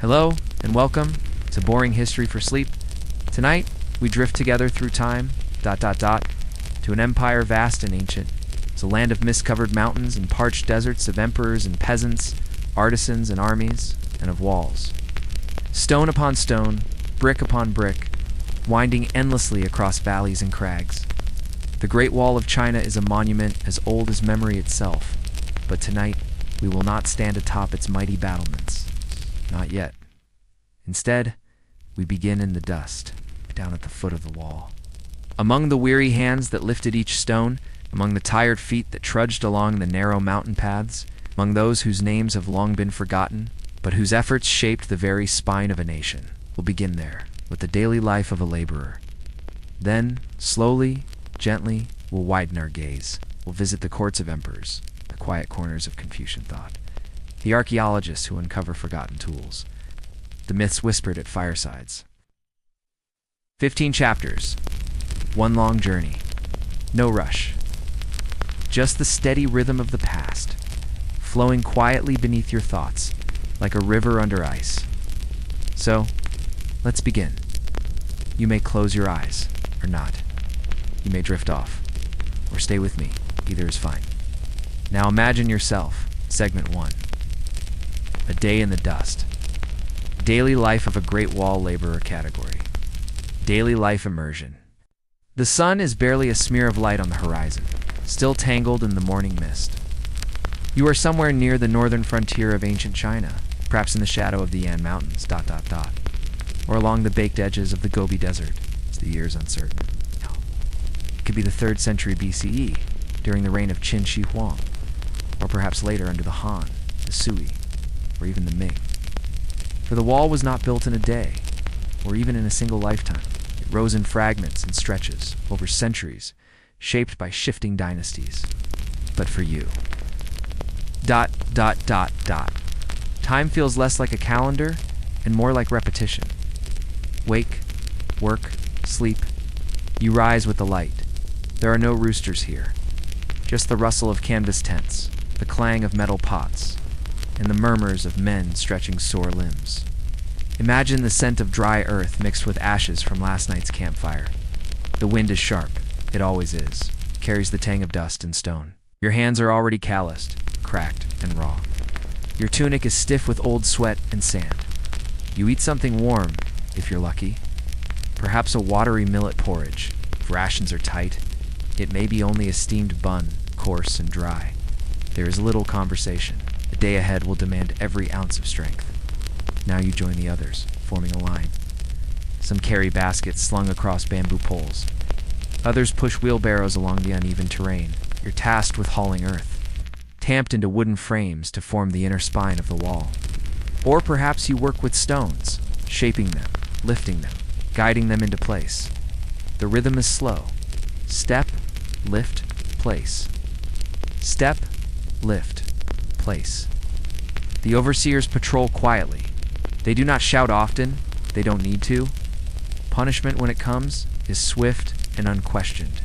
Hello, and welcome to Boring History for Sleep. Tonight, we drift together through time, to an empire vast and ancient. It's a land of mist-covered mountains and parched deserts, of emperors and peasants, artisans and armies, and of walls. Stone upon stone, brick upon brick, winding endlessly across valleys and crags. The Great Wall of China is a monument as old as memory itself, but tonight, we will not stand atop its mighty battlements. Not yet. Instead, we begin in the dust, down at the foot of the wall. Among the weary hands that lifted each stone, among the tired feet that trudged along the narrow mountain paths, among those whose names have long been forgotten, but whose efforts shaped the very spine of a nation, we'll begin there, with the daily life of a laborer. Then, slowly, gently, we'll widen our gaze. We'll visit the courts of emperors, the quiet corners of Confucian thought, the archaeologists who uncover forgotten tools, the myths whispered at firesides. 15 chapters, one long journey, no rush, just the steady rhythm of the past, flowing quietly beneath your thoughts, like a river under ice. So, let's begin. You may close your eyes, or not. You may drift off, or stay with me. Either is fine. Now imagine yourself, segment 1. A day in the dust. Daily life of a Great Wall laborer category. Daily life immersion. The sun is barely a smear of light on the horizon, still tangled in the morning mist. You are somewhere near the northern frontier of ancient China, perhaps in the shadow of the Yan Mountains, or along the baked edges of the Gobi Desert, as the year is uncertain. It could be the 3rd century BCE, during the reign of Qin Shi Huang, or perhaps later under the Han, the Sui, or even the Ming. For the wall was not built in a day, or even in a single lifetime. It rose in fragments and stretches, over centuries, shaped by shifting dynasties. But for you. Time feels less like a calendar and more like repetition. Wake, work, sleep. You rise with the light. There are no roosters here. Just the rustle of canvas tents, the clang of metal pots, and the murmurs of men stretching sore limbs. Imagine the scent of dry earth mixed with ashes from last night's campfire. The wind is sharp. It always is. Carries the tang of dust and stone. Your hands are already calloused, cracked, and raw. Your tunic is stiff with old sweat and sand. You eat something warm, if you're lucky. Perhaps a watery millet porridge. If rations are tight, it may be only a steamed bun, coarse and dry. There is little conversation. The day ahead will demand every ounce of strength. Now you join the others, forming a line. Some carry baskets slung across bamboo poles. Others push wheelbarrows along the uneven terrain. You're tasked with hauling earth, tamped into wooden frames to form the inner spine of the wall. Or perhaps you work with stones, shaping them, lifting them, guiding them into place. The rhythm is slow. Step, lift, place. Step, lift, place. The overseers patrol quietly. They do not shout often. They don't need to. Punishment, when it comes, is swift and unquestioned.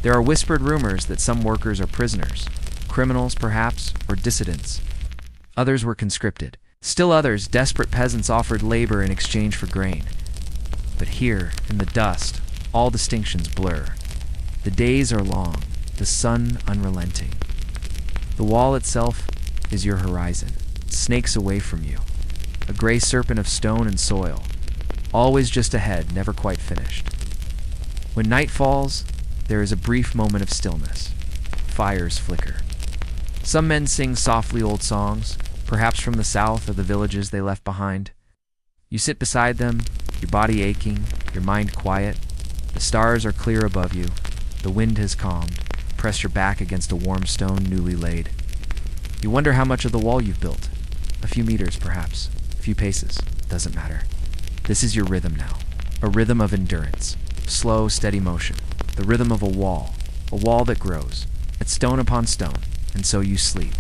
There are whispered rumors that some workers are prisoners, criminals perhaps, or dissidents. Others were conscripted. Still others, desperate peasants offered labor in exchange for grain. But here, in the dust, all distinctions blur. The days are long, the sun unrelenting. The wall itself is your horizon. It snakes away from you. A gray serpent of stone and soil, always just ahead, never quite finished. When night falls, there is a brief moment of stillness. Fires flicker. Some men sing softly old songs, perhaps from the south or the villages they left behind. You sit beside them, your body aching, your mind quiet. The stars are clear above you. The wind has calmed. Press your back against a warm stone newly laid. You wonder how much of the wall you've built. A few meters, perhaps. A few paces. Doesn't matter. This is your rhythm now. A rhythm of endurance. Slow, steady motion. The rhythm of a wall that grows. It's stone upon stone. And so you sleep.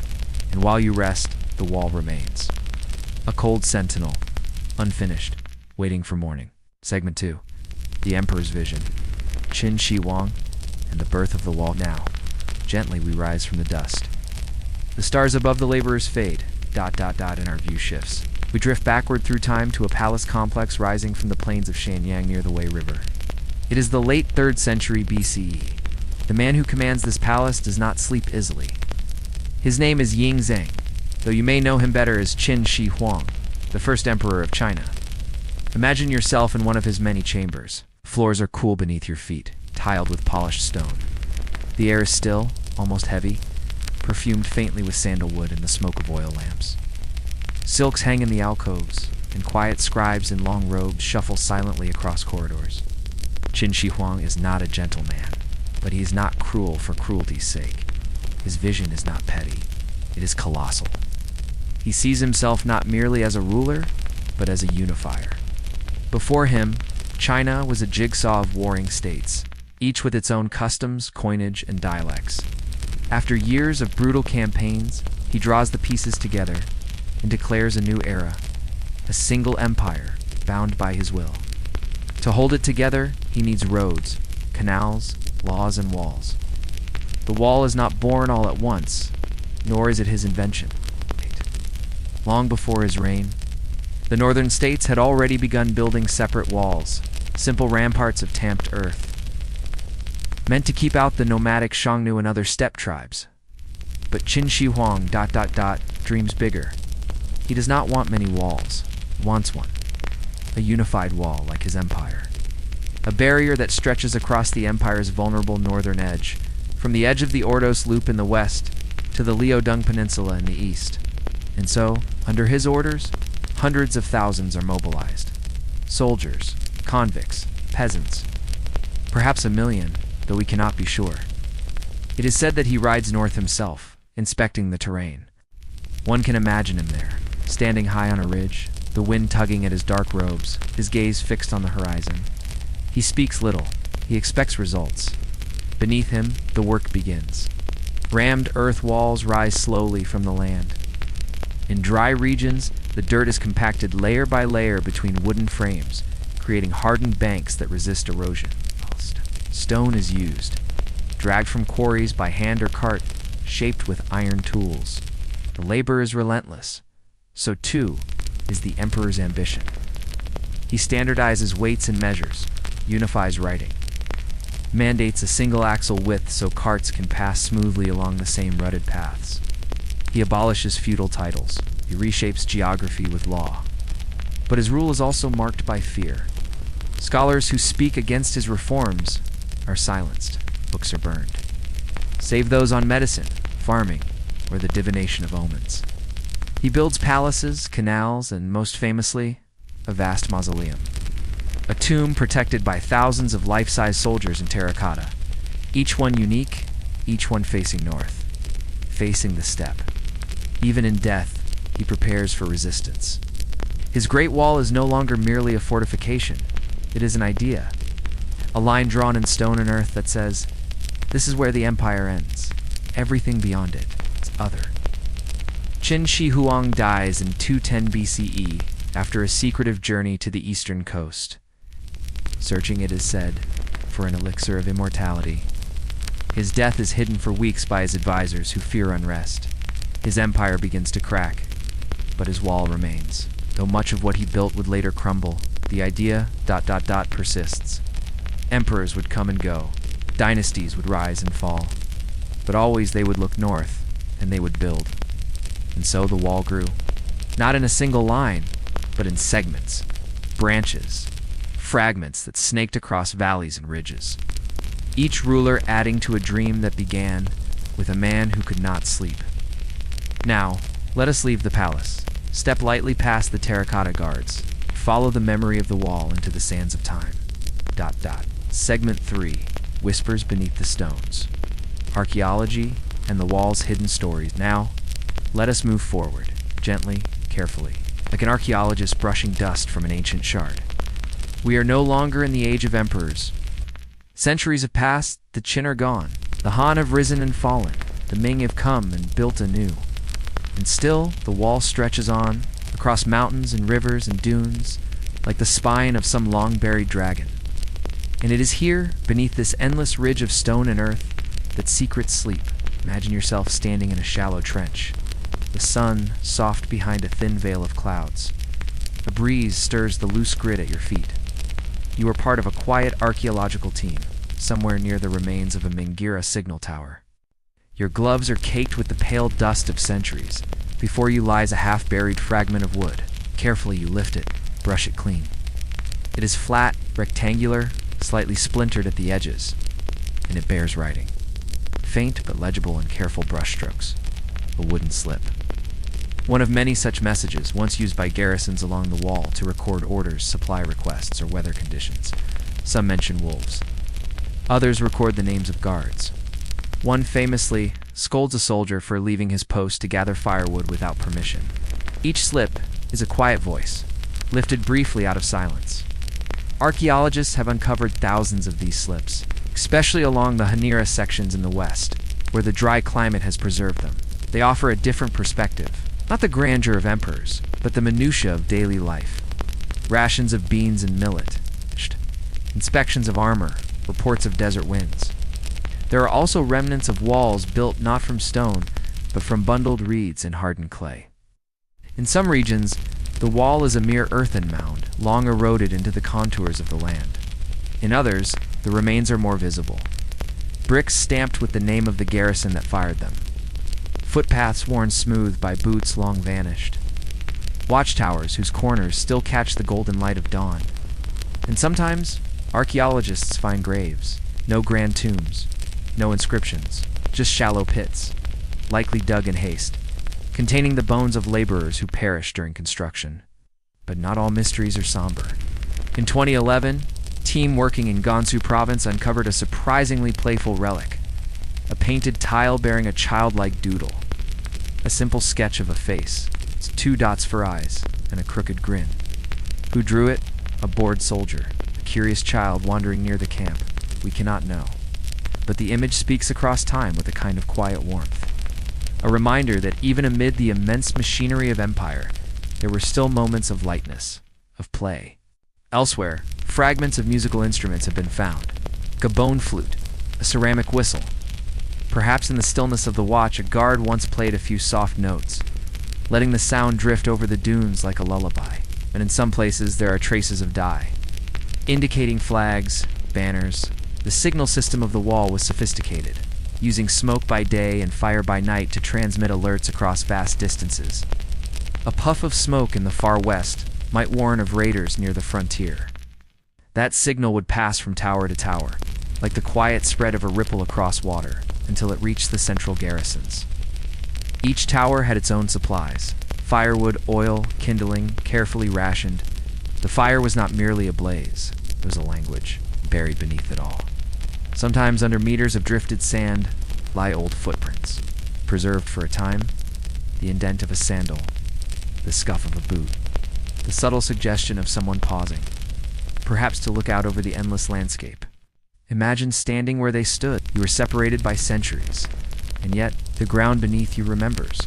And while you rest, the wall remains. A cold sentinel. Unfinished. Waiting for morning. Segment 2. The Emperor's Vision. Qin Shi Huang and the birth of the wall. Now, gently we rise from the dust. The stars above the laborers fade, and our view shifts. We drift backward through time to a palace complex rising from the plains of Shenyang near the Wei River. It is the late 3rd century BCE. The man who commands this palace does not sleep easily. His name is Ying Zheng, though you may know him better as Qin Shi Huang, the first emperor of China. Imagine yourself in one of his many chambers. Floors are cool beneath your feet, tiled with polished stone. The air is still, almost heavy, perfumed faintly with sandalwood and the smoke of oil lamps. Silks hang in the alcoves, and quiet scribes in long robes shuffle silently across corridors. Qin Shi Huang is not a gentle man, but he is not cruel for cruelty's sake. His vision is not petty, it is colossal. He sees himself not merely as a ruler, but as a unifier. Before him, China was a jigsaw of warring states, each with its own customs, coinage, and dialects. After years of brutal campaigns, he draws the pieces together and declares a new era, a single empire bound by his will. To hold it together, he needs roads, canals, laws, and walls. The wall is not born all at once, nor is it his invention. Long before his reign, the northern states had already begun building separate walls, simple ramparts of tamped earth, meant to keep out the nomadic Xiongnu and other steppe tribes. But Qin Shi Huang ... dreams bigger. He does not want many walls, wants one. A unified wall like his empire. A barrier that stretches across the empire's vulnerable northern edge, from the edge of the Ordos Loop in the west to the Liaodong Peninsula in the east. And so, under his orders, hundreds of thousands are mobilized. Soldiers, convicts, peasants. Perhaps 1 million, though we cannot be sure. It is said that he rides north himself, inspecting the terrain. One can imagine him there, standing high on a ridge, the wind tugging at his dark robes, his gaze fixed on the horizon. He speaks little. He expects results. Beneath him, the work begins. Rammed earth walls rise slowly from the land. In dry regions, the dirt is compacted layer by layer between wooden frames, creating hardened banks that resist erosion. Stone is used, dragged from quarries by hand or cart, shaped with iron tools. The labor is relentless. So too is the emperor's ambition. He standardizes weights and measures, unifies writing, mandates a single axle width so carts can pass smoothly along the same rutted paths. He abolishes feudal titles. He reshapes geography with law. But his rule is also marked by fear. Scholars who speak against his reforms are silenced. Books are burned. Save those on medicine, farming, or the divination of omens. He builds palaces, canals, and most famously, a vast mausoleum. A tomb protected by thousands of life-size soldiers in terracotta, each one unique, each one facing north, facing the steppe. Even in death, he prepares for resistance. His Great Wall is no longer merely a fortification. It is an idea. A line drawn in stone and earth that says, this is where the empire ends. Everything beyond it is other. Qin Shi Huang dies in 210 BCE after a secretive journey to the eastern coast, searching, it is said, for an elixir of immortality. His death is hidden for weeks by his advisors who fear unrest. His empire begins to crack, but his wall remains. Though much of what he built would later crumble, the idea ... persists. Emperors would come and go, dynasties would rise and fall, but always they would look north, and they would build. And so the wall grew, not in a single line, but in segments, branches, fragments that snaked across valleys and ridges. Each ruler adding to a dream that began with a man who could not sleep. Now, let us leave the palace, step lightly past the terracotta guards, follow the memory of the wall into the sands of time. ... Segment 3, Whispers Beneath the Stones. Archaeology and the wall's hidden stories. Now, let us move forward, gently, carefully, like an archaeologist brushing dust from an ancient shard. We are no longer in the age of emperors. Centuries have passed, the Qin are gone. The Han have risen and fallen. The Ming have come and built anew. And still, the wall stretches on, across mountains and rivers and dunes, like the spine of some long-buried dragon. And it is here, beneath this endless ridge of stone and earth, that secrets sleep. Imagine yourself standing in a shallow trench. The sun, soft behind a thin veil of clouds. A breeze stirs the loose grit at your feet. You are part of a quiet archaeological team, somewhere near the remains of a Mingira signal tower. Your gloves are caked with the pale dust of centuries. Before you lies a half-buried fragment of wood. Carefully you lift it, brush it clean. It is flat, rectangular, slightly splintered at the edges, and it bears writing. Faint but legible in careful brushstrokes. A wooden slip. One of many such messages once used by garrisons along the wall to record orders, supply requests, or weather conditions. Some mention wolves. Others record the names of guards. One famously scolds a soldier for leaving his post to gather firewood without permission. Each slip is a quiet voice, lifted briefly out of silence. Archaeologists have uncovered thousands of these slips, especially along the Hanira sections in the west, where the dry climate has preserved them. They offer a different perspective. Not the grandeur of emperors, but the minutiae of daily life. Rations of beans and millet, inspections of armor, reports of desert winds. There are also remnants of walls built not from stone, but from bundled reeds and hardened clay. In some regions, the wall is a mere earthen mound, long eroded into the contours of the land. In others, the remains are more visible. Bricks stamped with the name of the garrison that fired them. Footpaths worn smooth by boots long vanished. Watchtowers whose corners still catch the golden light of dawn. And sometimes, archaeologists find graves. No grand tombs, no inscriptions, just shallow pits, likely dug in haste, containing the bones of laborers who perished during construction. But not all mysteries are somber. In 2011, a team working in Gansu province uncovered a surprisingly playful relic. A painted tile bearing a childlike doodle. A simple sketch of a face. It's 2 dots for eyes and a crooked grin. Who drew it? A bored soldier. A curious child wandering near the camp. We cannot know. But the image speaks across time with a kind of quiet warmth. A reminder that even amid the immense machinery of empire, there were still moments of lightness, of play. Elsewhere, fragments of musical instruments have been found. A bone flute, a ceramic whistle. Perhaps in the stillness of the watch, a guard once played a few soft notes, letting the sound drift over the dunes like a lullaby. And in some places, there are traces of dye, indicating flags, banners. The signal system of the wall was sophisticated, using smoke by day and fire by night to transmit alerts across vast distances. A puff of smoke in the far west might warn of raiders near the frontier. That signal would pass from tower to tower, like the quiet spread of a ripple across water, until it reached the central garrisons. Each tower had its own supplies: firewood, oil, kindling, carefully rationed. The fire was not merely a blaze, it was a language, buried beneath it all. Sometimes under meters of drifted sand lie old footprints, preserved for a time, the indent of a sandal, the scuff of a boot, the subtle suggestion of someone pausing, perhaps to look out over the endless landscape. Imagine standing where they stood. You were separated by centuries, and yet the ground beneath you remembers.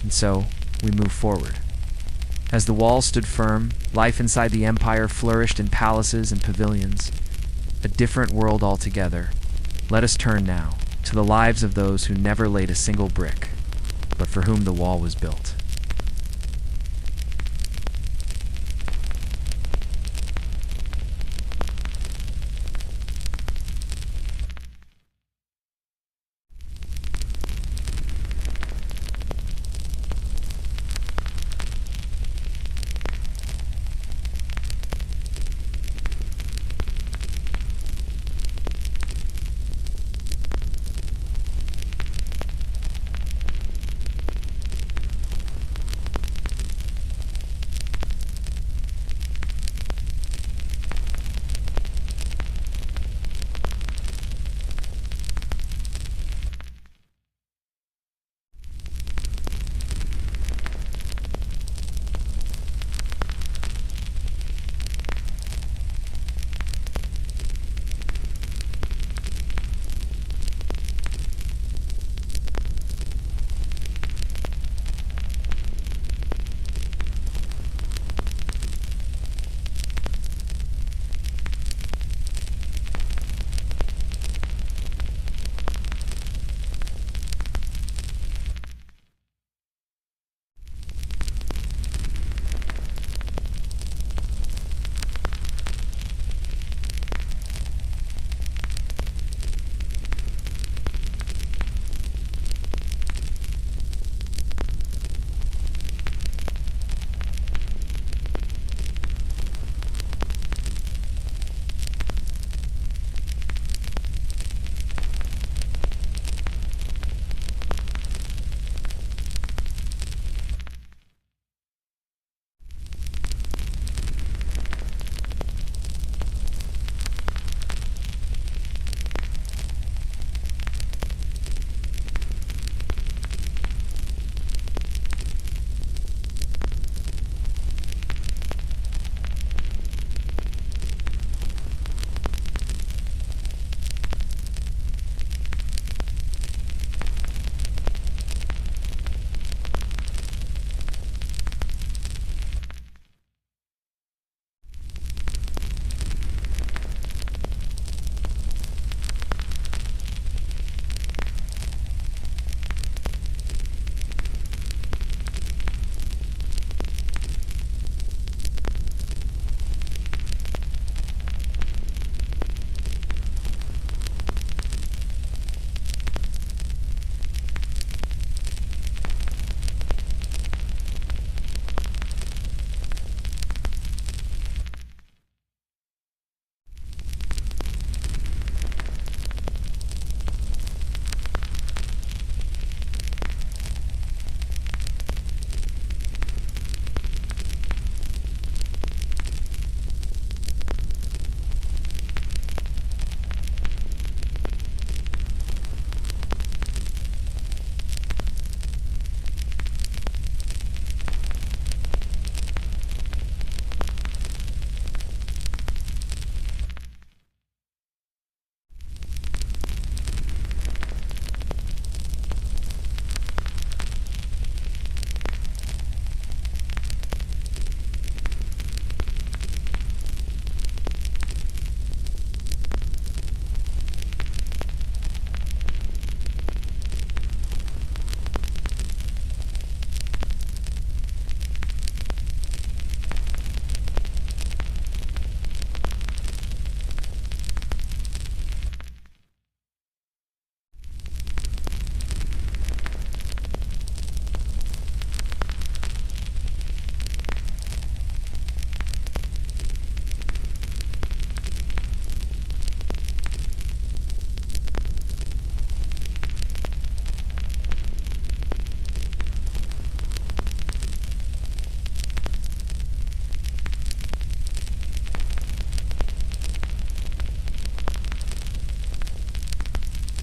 And so, we move forward. As the wall stood firm, life inside the empire flourished in palaces and pavilions. A different world altogether. Let us turn now to the lives of those who never laid a single brick, but for whom the wall was built.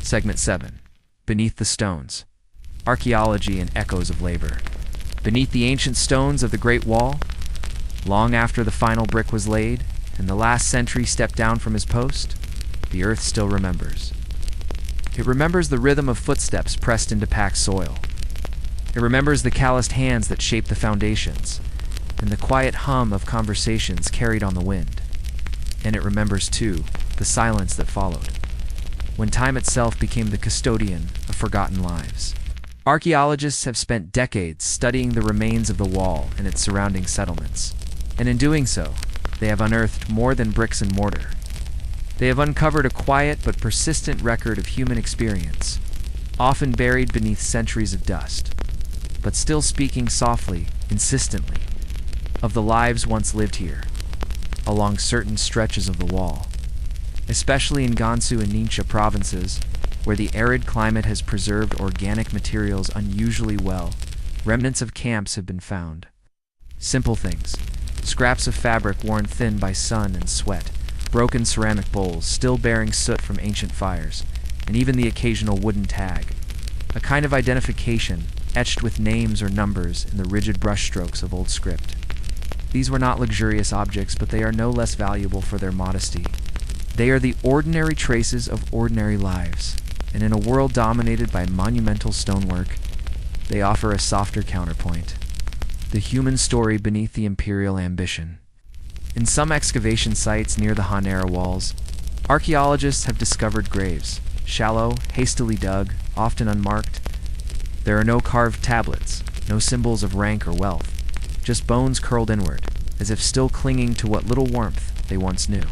Segment 7. Beneath the Stones. Archaeology and Echoes of Labor. Beneath the ancient stones of the Great Wall, long after the final brick was laid and the last sentry stepped down from his post, the earth still remembers. It remembers the rhythm of footsteps pressed into packed soil. It remembers the calloused hands that shaped the foundations, and the quiet hum of conversations carried on the wind. And it remembers, too, the silence that followed, when time itself became the custodian of forgotten lives. Archaeologists have spent decades studying the remains of the wall and its surrounding settlements, and in doing so, they have unearthed more than bricks and mortar. They have uncovered a quiet but persistent record of human experience, often buried beneath centuries of dust, but still speaking softly, insistently, of the lives once lived here, along certain stretches of the wall. Especially in Gansu and Ningxia provinces, where the arid climate has preserved organic materials unusually well, remnants of camps have been found. Simple things: scraps of fabric worn thin by sun and sweat, broken ceramic bowls still bearing soot from ancient fires, and even the occasional wooden tag, a kind of identification etched with names or numbers in the rigid brushstrokes of old script. These were not luxurious objects, but they are no less valuable for their modesty. They are the ordinary traces of ordinary lives, and in a world dominated by monumental stonework, they offer a softer counterpoint: the human story beneath the imperial ambition. In some excavation sites near the Hanera walls, archaeologists have discovered graves, shallow, hastily dug, often unmarked. There are no carved tablets, no symbols of rank or wealth, just bones curled inward, as if still clinging to what little warmth they once knew.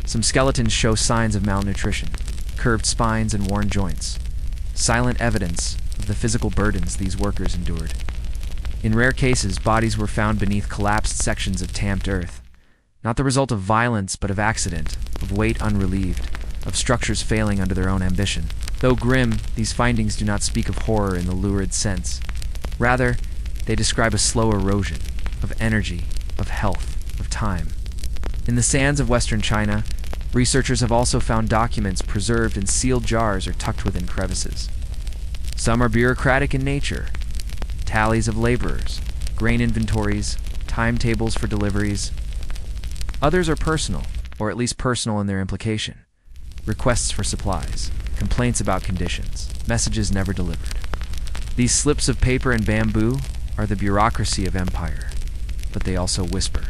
Some skeletons show signs of malnutrition, curved spines and worn joints, silent evidence of the physical burdens these workers endured. In rare cases, bodies were found beneath collapsed sections of tamped earth, not the result of violence but of accident, of weight unrelieved, of structures failing under their own ambition. Though grim, these findings do not speak of horror in the lurid sense. Rather, they describe a slow erosion of energy, of health, of time. In the sands of western China, researchers have also found documents preserved in sealed jars or tucked within crevices. Some are bureaucratic in nature: tallies of laborers, grain inventories, timetables for deliveries. Others are personal, or at least personal in their implication: requests for supplies, complaints about conditions, messages never delivered. These slips of paper and bamboo are the bureaucracy of empire, but they also whisper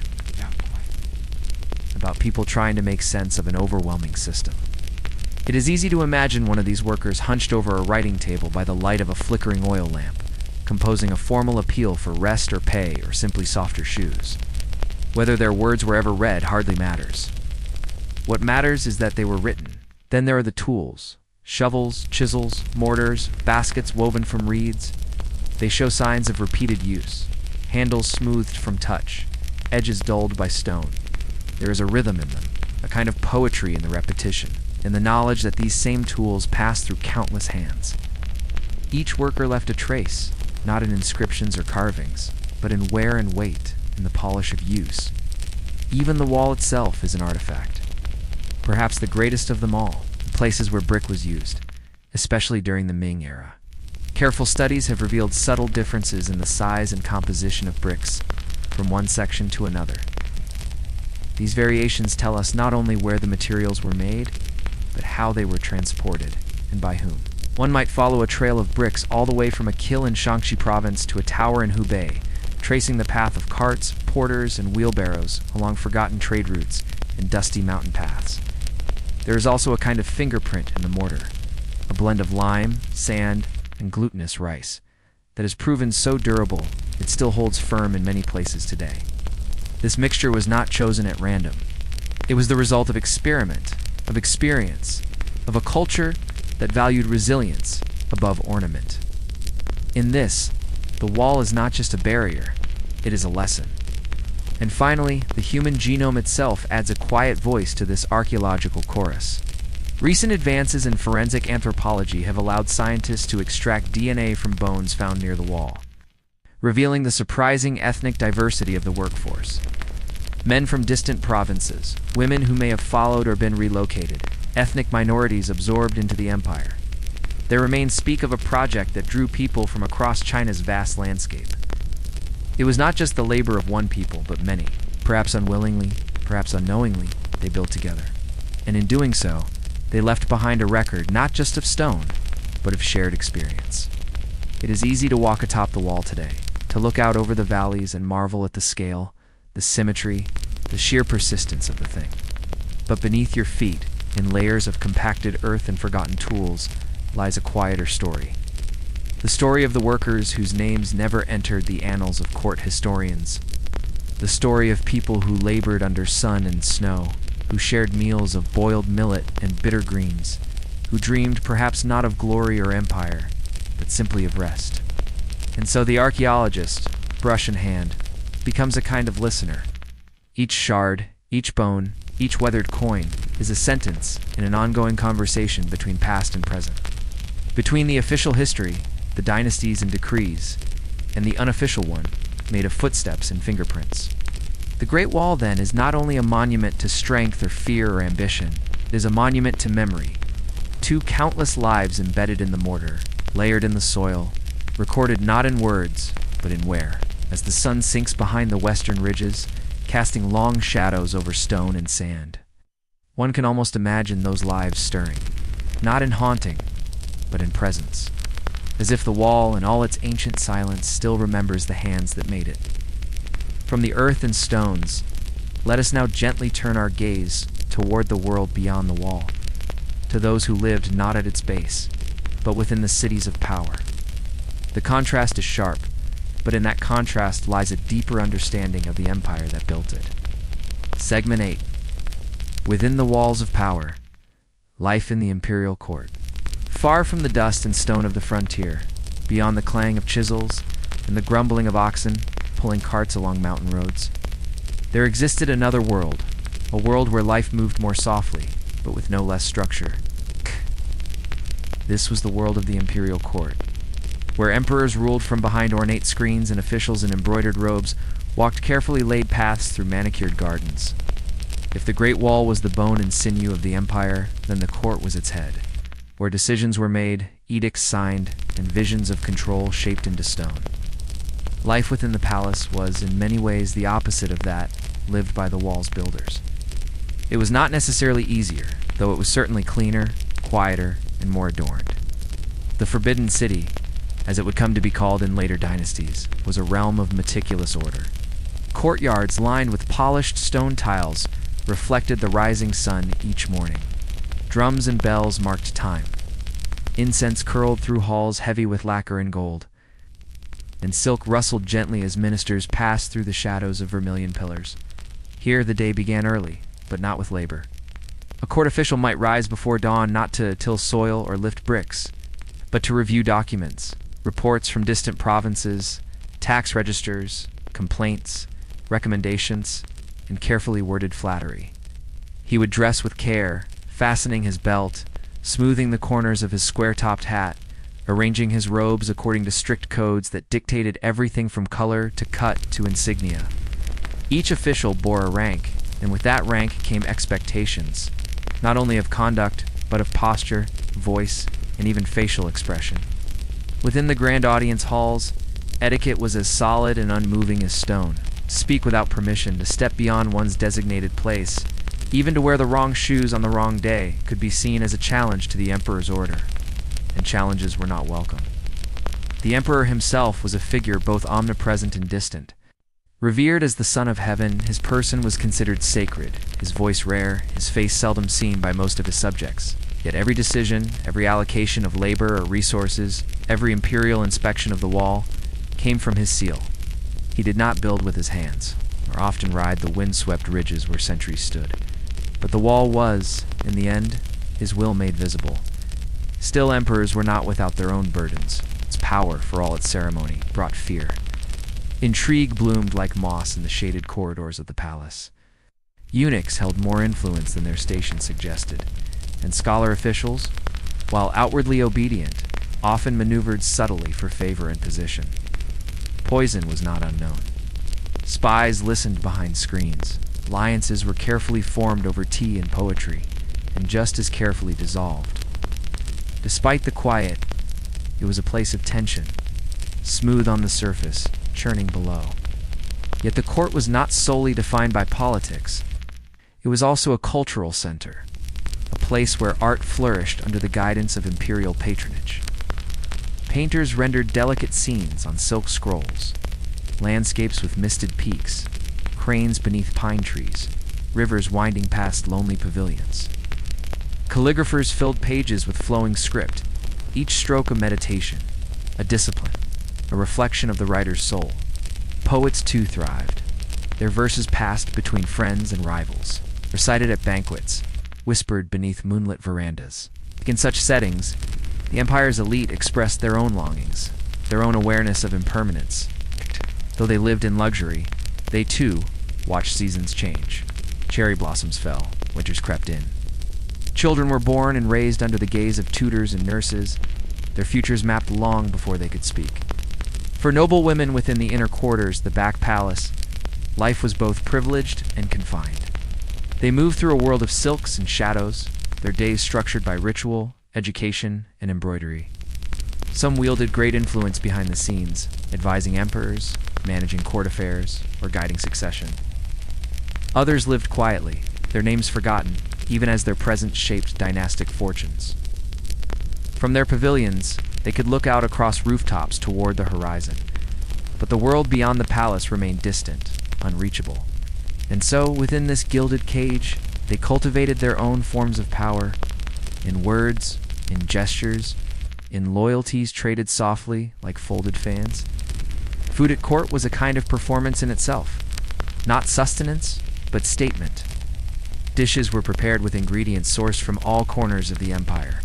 about people trying to make sense of an overwhelming system. It is easy to imagine one of these workers hunched over a writing table by the light of a flickering oil lamp, composing a formal appeal for rest or pay or simply softer shoes. Whether their words were ever read hardly matters. What matters is that they were written. Then there are the tools: shovels, chisels, mortars, baskets woven from reeds. They show signs of repeated use, handles smoothed from touch, edges dulled by stone. There is a rhythm in them, a kind of poetry in the repetition, in the knowledge that these same tools pass through countless hands. Each worker left a trace, not in inscriptions or carvings, but in wear and weight, in the polish of use. Even the wall itself is an artifact. Perhaps the greatest of them all, the places where brick was used, especially during the Ming era. Careful studies have revealed subtle differences in the size and composition of bricks from one section to another. These variations tell us not only where the materials were made, but how they were transported, and by whom. One might follow a trail of bricks all the way from a kill in Shaanxi province to a tower in Hubei, tracing the path of carts, porters, and wheelbarrows along forgotten trade routes and dusty mountain paths. There is also a kind of fingerprint in the mortar, a blend of lime, sand, and glutinous rice, that has proven so durable it still holds firm in many places today. This mixture was not chosen at random. It was the result of experiment, of experience, of a culture that valued resilience above ornament. In this, the wall is not just a barrier, it is a lesson. And finally, the human genome itself adds a quiet voice to this archaeological chorus. Recent advances in forensic anthropology have allowed scientists to extract DNA from bones found near the wall, revealing the surprising ethnic diversity of the workforce. Men from distant provinces, women who may have followed or been relocated, ethnic minorities absorbed into the empire. Their remains speak of a project that drew people from across China's vast landscape. It was not just the labor of one people, but many. Perhaps unwillingly, perhaps unknowingly, they built together. And in doing so, they left behind a record not just of stone, but of shared experience. It is easy to walk atop the wall today, to look out over the valleys and marvel at the scale, the symmetry, the sheer persistence of the thing. But beneath your feet, in layers of compacted earth and forgotten tools, lies a quieter story. The story of the workers whose names never entered the annals of court historians. The story of people who labored under sun and snow, who shared meals of boiled millet and bitter greens, who dreamed perhaps not of glory or empire, but simply of rest. And so the archaeologist, brush in hand, becomes a kind of listener. Each shard, each bone, each weathered coin is a sentence in an ongoing conversation between past and present. Between the official history, the dynasties and decrees, and the unofficial one, made of footsteps and fingerprints. The Great Wall, then, is not only a monument to strength or fear or ambition, it is a monument to memory. 2 countless lives embedded in the mortar, layered in the soil, recorded not in words, but in wear, as the sun sinks behind the western ridges, casting long shadows over stone and sand. One can almost imagine those lives stirring, not in haunting, but in presence, as if the wall in all its ancient silence still remembers the hands that made it. From the earth and stones, let us now gently turn our gaze toward the world beyond the wall, to those who lived not at its base, but within the cities of power. The contrast is sharp, but in that contrast lies a deeper understanding of the empire that built it. Segment 8. Within the walls of power, life in the imperial court. Far from the dust and stone of the frontier, beyond the clang of chisels and the grumbling of oxen pulling carts along mountain roads, there existed another world, a world where life moved more softly, but with no less structure. This was the world of the imperial court, where emperors ruled from behind ornate screens and officials in embroidered robes walked carefully laid paths through manicured gardens. If the Great Wall was the bone and sinew of the empire, then the court was its head, where decisions were made, edicts signed, and visions of control shaped into stone. Life within the palace was, in many ways, the opposite of that lived by the wall's builders. It was not necessarily easier, though it was certainly cleaner, quieter, and more adorned. The Forbidden City, as it would come to be called in later dynasties, was a realm of meticulous order. Courtyards lined with polished stone tiles reflected the rising sun each morning. Drums and bells marked time. Incense curled through halls heavy with lacquer and gold, and silk rustled gently as ministers passed through the shadows of vermilion pillars. Here the day began early, but not with labor. A court official might rise before dawn not to till soil or lift bricks, but to review documents, reports from distant provinces, tax registers, complaints, recommendations, and carefully worded flattery. He would dress with care, fastening his belt, smoothing the corners of his square-topped hat, arranging his robes according to strict codes that dictated everything from color to cut to insignia. Each official bore a rank, and with that rank came expectations, not only of conduct, but of posture, voice, and even facial expression. Within the grand audience halls, etiquette was as solid and unmoving as stone. To speak without permission, to step beyond one's designated place, even to wear the wrong shoes on the wrong day, could be seen as a challenge to the emperor's order, and challenges were not welcome. The emperor himself was a figure both omnipresent and distant. Revered as the Son of Heaven, his person was considered sacred, his voice rare, his face seldom seen by most of his subjects. Yet every decision, every allocation of labor or resources, every imperial inspection of the wall, came from his seal. He did not build with his hands, or often ride the wind-swept ridges where sentries stood. But the wall was, in the end, his will made visible. Still, emperors were not without their own burdens. Its power, for all its ceremony, brought fear. Intrigue bloomed like moss in the shaded corridors of the palace. Eunuchs held more influence than their station suggested, and scholar officials, while outwardly obedient, often maneuvered subtly for favor and position. Poison was not unknown. Spies listened behind screens. Alliances were carefully formed over tea and poetry, and just as carefully dissolved. Despite the quiet, it was a place of tension, smooth on the surface, churning below. Yet the court was not solely defined by politics. It was also a cultural center, a place where art flourished under the guidance of imperial patronage. Painters rendered delicate scenes on silk scrolls, landscapes with misted peaks, cranes beneath pine trees, rivers winding past lonely pavilions. Calligraphers filled pages with flowing script, each stroke a meditation, a discipline, a reflection of the writer's soul. Poets too thrived. Their verses passed between friends and rivals, recited at banquets, whispered beneath moonlit verandas. In such settings, the empire's elite expressed their own longings, their own awareness of impermanence. Though they lived in luxury, they too watched seasons change. Cherry blossoms fell, winters crept in. Children were born and raised under the gaze of tutors and nurses, their futures mapped long before they could speak. For noble women within the inner quarters, the back palace, life was both privileged and confined. They moved through a world of silks and shadows, their days structured by ritual, education, and embroidery. Some wielded great influence behind the scenes, advising emperors, managing court affairs, or guiding succession. Others lived quietly, their names forgotten, even as their presence shaped dynastic fortunes. From their pavilions, they could look out across rooftops toward the horizon, but the world beyond the palace remained distant, unreachable. And so, within this gilded cage, they cultivated their own forms of power, in words, in gestures, in loyalties traded softly like folded fans. Food at court was a kind of performance in itself, not sustenance, but statement. Dishes were prepared with ingredients sourced from all corners of the empire.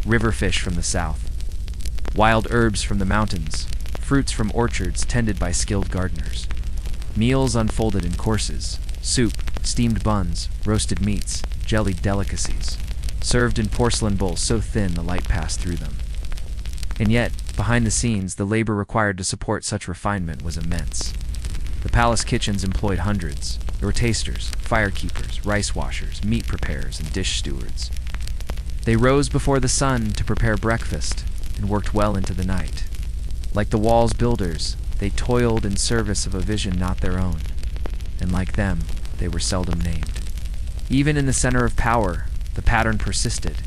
River fish from the south, wild herbs from the mountains, fruits from orchards tended by skilled gardeners. Meals unfolded in courses, soup, steamed buns, roasted meats, jellied delicacies, served in porcelain bowls so thin the light passed through them. And yet, behind the scenes, the labor required to support such refinement was immense. The palace kitchens employed hundreds. There were tasters, firekeepers, rice washers, meat preparers, and dish stewards. They rose before the sun to prepare breakfast and worked well into the night. Like the wall's builders, they toiled in service of a vision not their own, and like them, they were seldom named. Even in the center of power, the pattern persisted,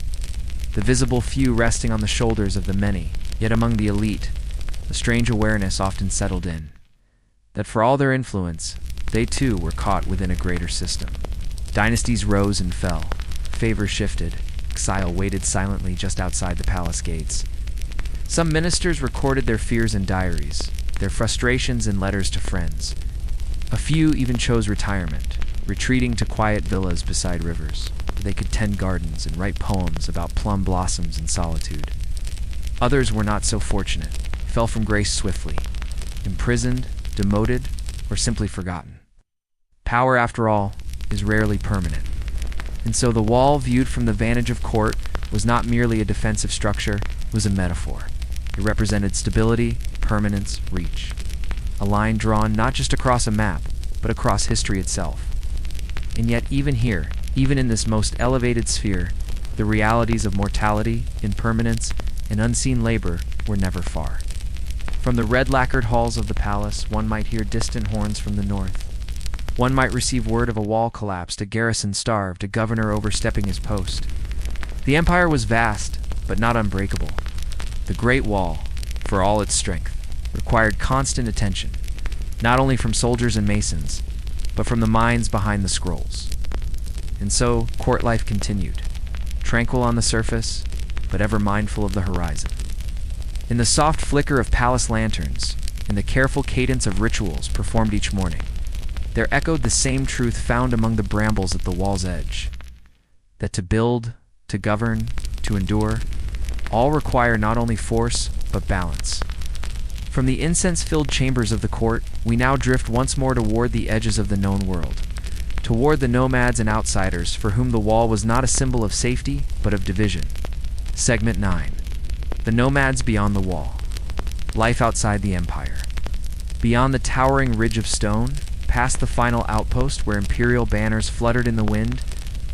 the visible few resting on the shoulders of the many, yet among the elite, a strange awareness often settled in, that for all their influence, they too were caught within a greater system. Dynasties rose and fell, favor shifted, exile waited silently just outside the palace gates. Some ministers recorded their fears in diaries, their frustrations in letters to friends. A few even chose retirement, retreating to quiet villas beside rivers, where they could tend gardens and write poems about plum blossoms and solitude. Others were not so fortunate, fell from grace swiftly, imprisoned, demoted, or simply forgotten. Power, after all, is rarely permanent. And so the wall viewed from the vantage of court was not merely a defensive structure, it was a metaphor. It represented stability, permanence, reach. A line drawn not just across a map, but across history itself. And yet even here, even in this most elevated sphere, the realities of mortality, impermanence, and unseen labor were never far. From the red-lacquered halls of the palace, one might hear distant horns from the north. One might receive word of a wall collapsed, a garrison starved, a governor overstepping his post. The empire was vast, but not unbreakable. The Great Wall, for all its strength, required constant attention, not only from soldiers and masons, but from the minds behind the scrolls. And so, court life continued, tranquil on the surface, but ever mindful of the horizon. In the soft flicker of palace lanterns, in the careful cadence of rituals performed each morning, there echoed the same truth found among the brambles at the wall's edge, that to build, to govern, to endure, all require not only force, but balance. From the incense-filled chambers of the court, we now drift once more toward the edges of the known world, toward the nomads and outsiders for whom the wall was not a symbol of safety, but of division. Segment 9. The nomads beyond the wall. Life outside the empire. Beyond the towering ridge of stone, past the final outpost where imperial banners fluttered in the wind,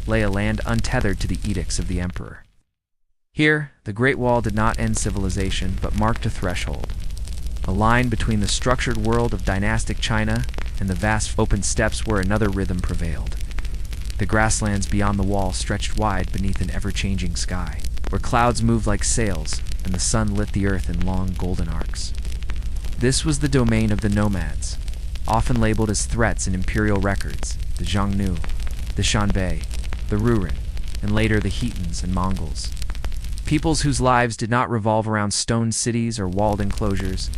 lay a land untethered to the edicts of the emperor. Here, the Great Wall did not end civilization, but marked a threshold, a line between the structured world of dynastic China and the vast open steppes where another rhythm prevailed. The grasslands beyond the wall stretched wide beneath an ever-changing sky, where clouds moved like sails and the sun lit the earth in long golden arcs. This was the domain of the nomads, often labeled as threats in imperial records: the Xiongnu, the Shanbei, the Rouran, and later the Hetans and Mongols. Peoples whose lives did not revolve around stone cities or walled enclosures,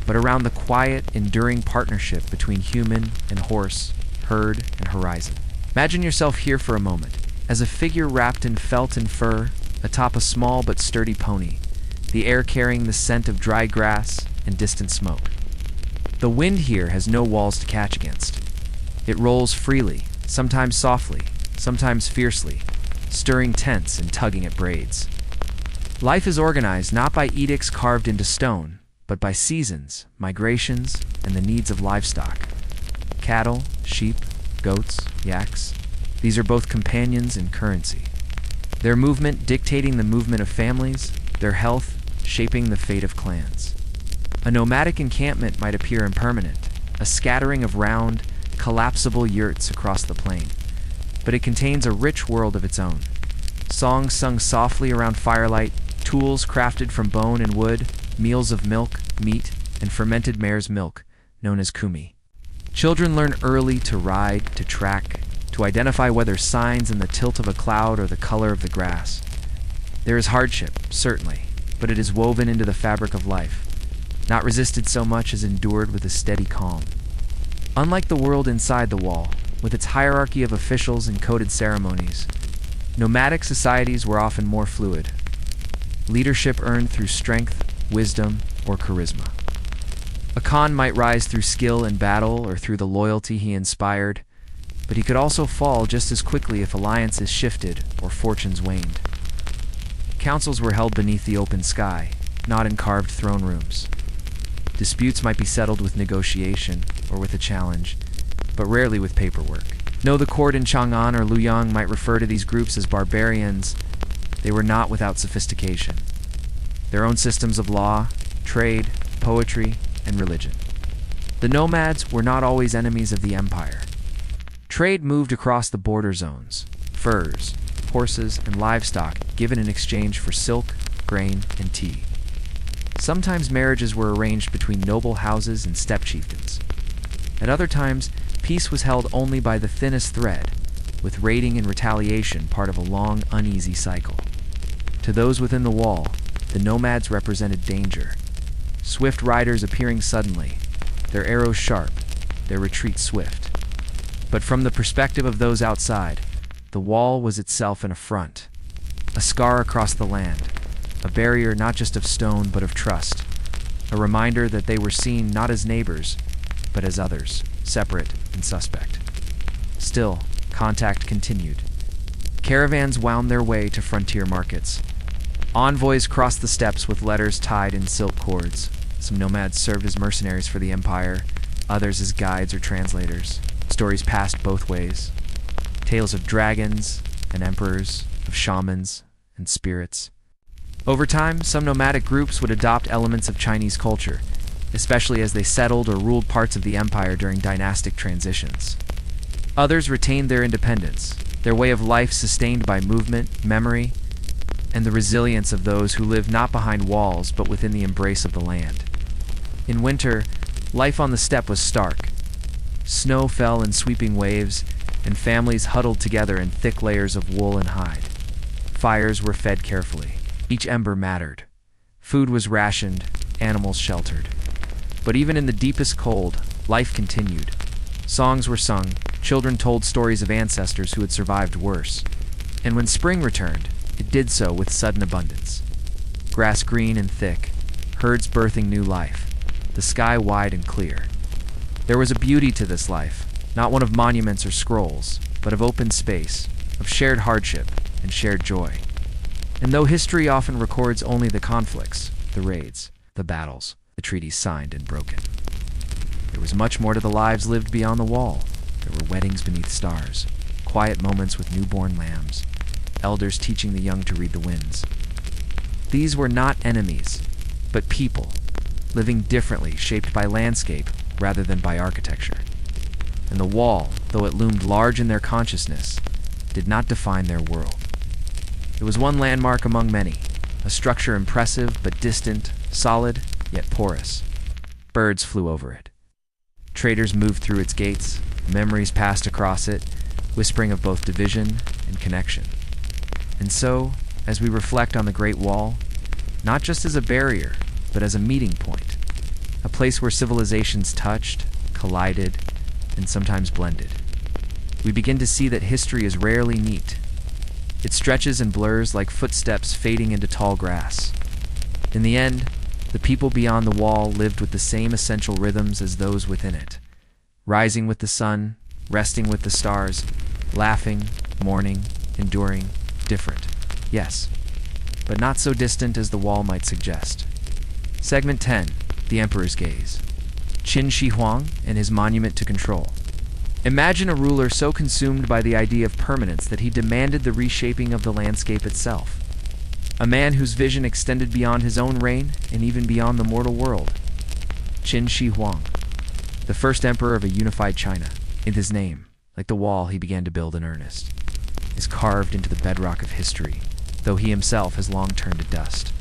but around the quiet, enduring partnership between human and horse, herd and horizon. Imagine yourself here for a moment, as a figure wrapped in felt and fur, atop a small but sturdy pony, the air carrying the scent of dry grass and distant smoke. The wind here has no walls to catch against. It rolls freely, sometimes softly, sometimes fiercely, stirring tents and tugging at braids. Life is organized not by edicts carved into stone, but by seasons, migrations, and the needs of livestock. Cattle, sheep, goats, yaks, these are both companions and currency. Their movement dictating the movement of families, their health shaping the fate of clans. A nomadic encampment might appear impermanent, a scattering of round, collapsible yurts across the plain, but it contains a rich world of its own. Songs sung softly around firelight, tools crafted from bone and wood, meals of milk, meat, and fermented mare's milk, known as kumi. Children learn early to ride, to track, to identify weather signs in the tilt of a cloud or the color of the grass. There is hardship, certainly, but it is woven into the fabric of life, not resisted so much as endured with a steady calm. Unlike the world inside the wall, with its hierarchy of officials and coded ceremonies, nomadic societies were often more fluid. Leadership earned through strength, wisdom, or charisma. A Khan might rise through skill in battle or through the loyalty he inspired, but he could also fall just as quickly if alliances shifted or fortunes waned. Councils were held beneath the open sky, not in carved throne rooms. Disputes might be settled with negotiation or with a challenge, but rarely with paperwork. No, the court in Chang'an or Luoyang might refer to these groups as barbarians. They were not without sophistication. Their own systems of law, trade, poetry, and religion. The nomads were not always enemies of the empire. Trade moved across the border zones: furs, horses, and livestock given in exchange for silk, grain, and tea. Sometimes marriages were arranged between noble houses and steppe chieftains. At other times, peace was held only by the thinnest thread, with raiding and retaliation part of a long, uneasy cycle. To those within the wall, the nomads represented danger. Swift riders appearing suddenly, their arrows sharp, their retreat swift. But from the perspective of those outside, the wall was itself an affront, a scar across the land, a barrier not just of stone but of trust, a reminder that they were seen not as neighbors, but as others, separate and suspect. Still, contact continued. Caravans wound their way to frontier markets. Envoys crossed the steppes with letters tied in silk cords. Some nomads served as mercenaries for the empire, others as guides or translators. Stories passed both ways. Tales of dragons and emperors, of shamans and spirits. Over time, some nomadic groups would adopt elements of Chinese culture, especially as they settled or ruled parts of the empire during dynastic transitions. Others retained their independence, their way of life sustained by movement, memory, and the resilience of those who lived not behind walls but within the embrace of the land. In winter, life on the steppe was stark. Snow fell in sweeping waves, and families huddled together in thick layers of wool and hide. Fires were fed carefully. Each ember mattered. Food was rationed, animals sheltered. But even in the deepest cold, life continued. Songs were sung, children told stories of ancestors who had survived worse. And when spring returned, it did so with sudden abundance. Grass green and thick, herds birthing new life, the sky wide and clear. There was a beauty to this life, not one of monuments or scrolls, but of open space, of shared hardship and shared joy. And though history often records only the conflicts, the raids, the battles, the treaties signed and broken, there was much more to the lives lived beyond the wall. There were weddings beneath stars, quiet moments with newborn lambs, elders teaching the young to read the winds, These were not enemies, but people, living differently, shaped by landscape rather than by architecture. And the wall, though it loomed large in their consciousness, did not define their world. It was one landmark among many, a structure impressive but distant, solid yet porous. Birds flew over it. Traders moved through its gates, memories passed across it, whispering of both division and connection. And so, as we reflect on the Great Wall, not just as a barrier, but as a meeting point, a place where civilizations touched, collided, and sometimes blended, we begin to see that history is rarely neat. It stretches and blurs like footsteps fading into tall grass. In the end, the people beyond the wall lived with the same essential rhythms as those within it, rising with the sun, resting with the stars, laughing, mourning, enduring, different, yes, but not so distant as the wall might suggest. Segment 10, The Emperor's Gaze. Qin Shi Huang and his monument to control. Imagine a ruler so consumed by the idea of permanence that he demanded the reshaping of the landscape itself. A man whose vision extended beyond his own reign and even beyond the mortal world. Qin Shi Huang, the first emperor of a unified China. In his name, like the wall he began to build in earnest, is carved into the bedrock of history, though he himself has long turned to dust.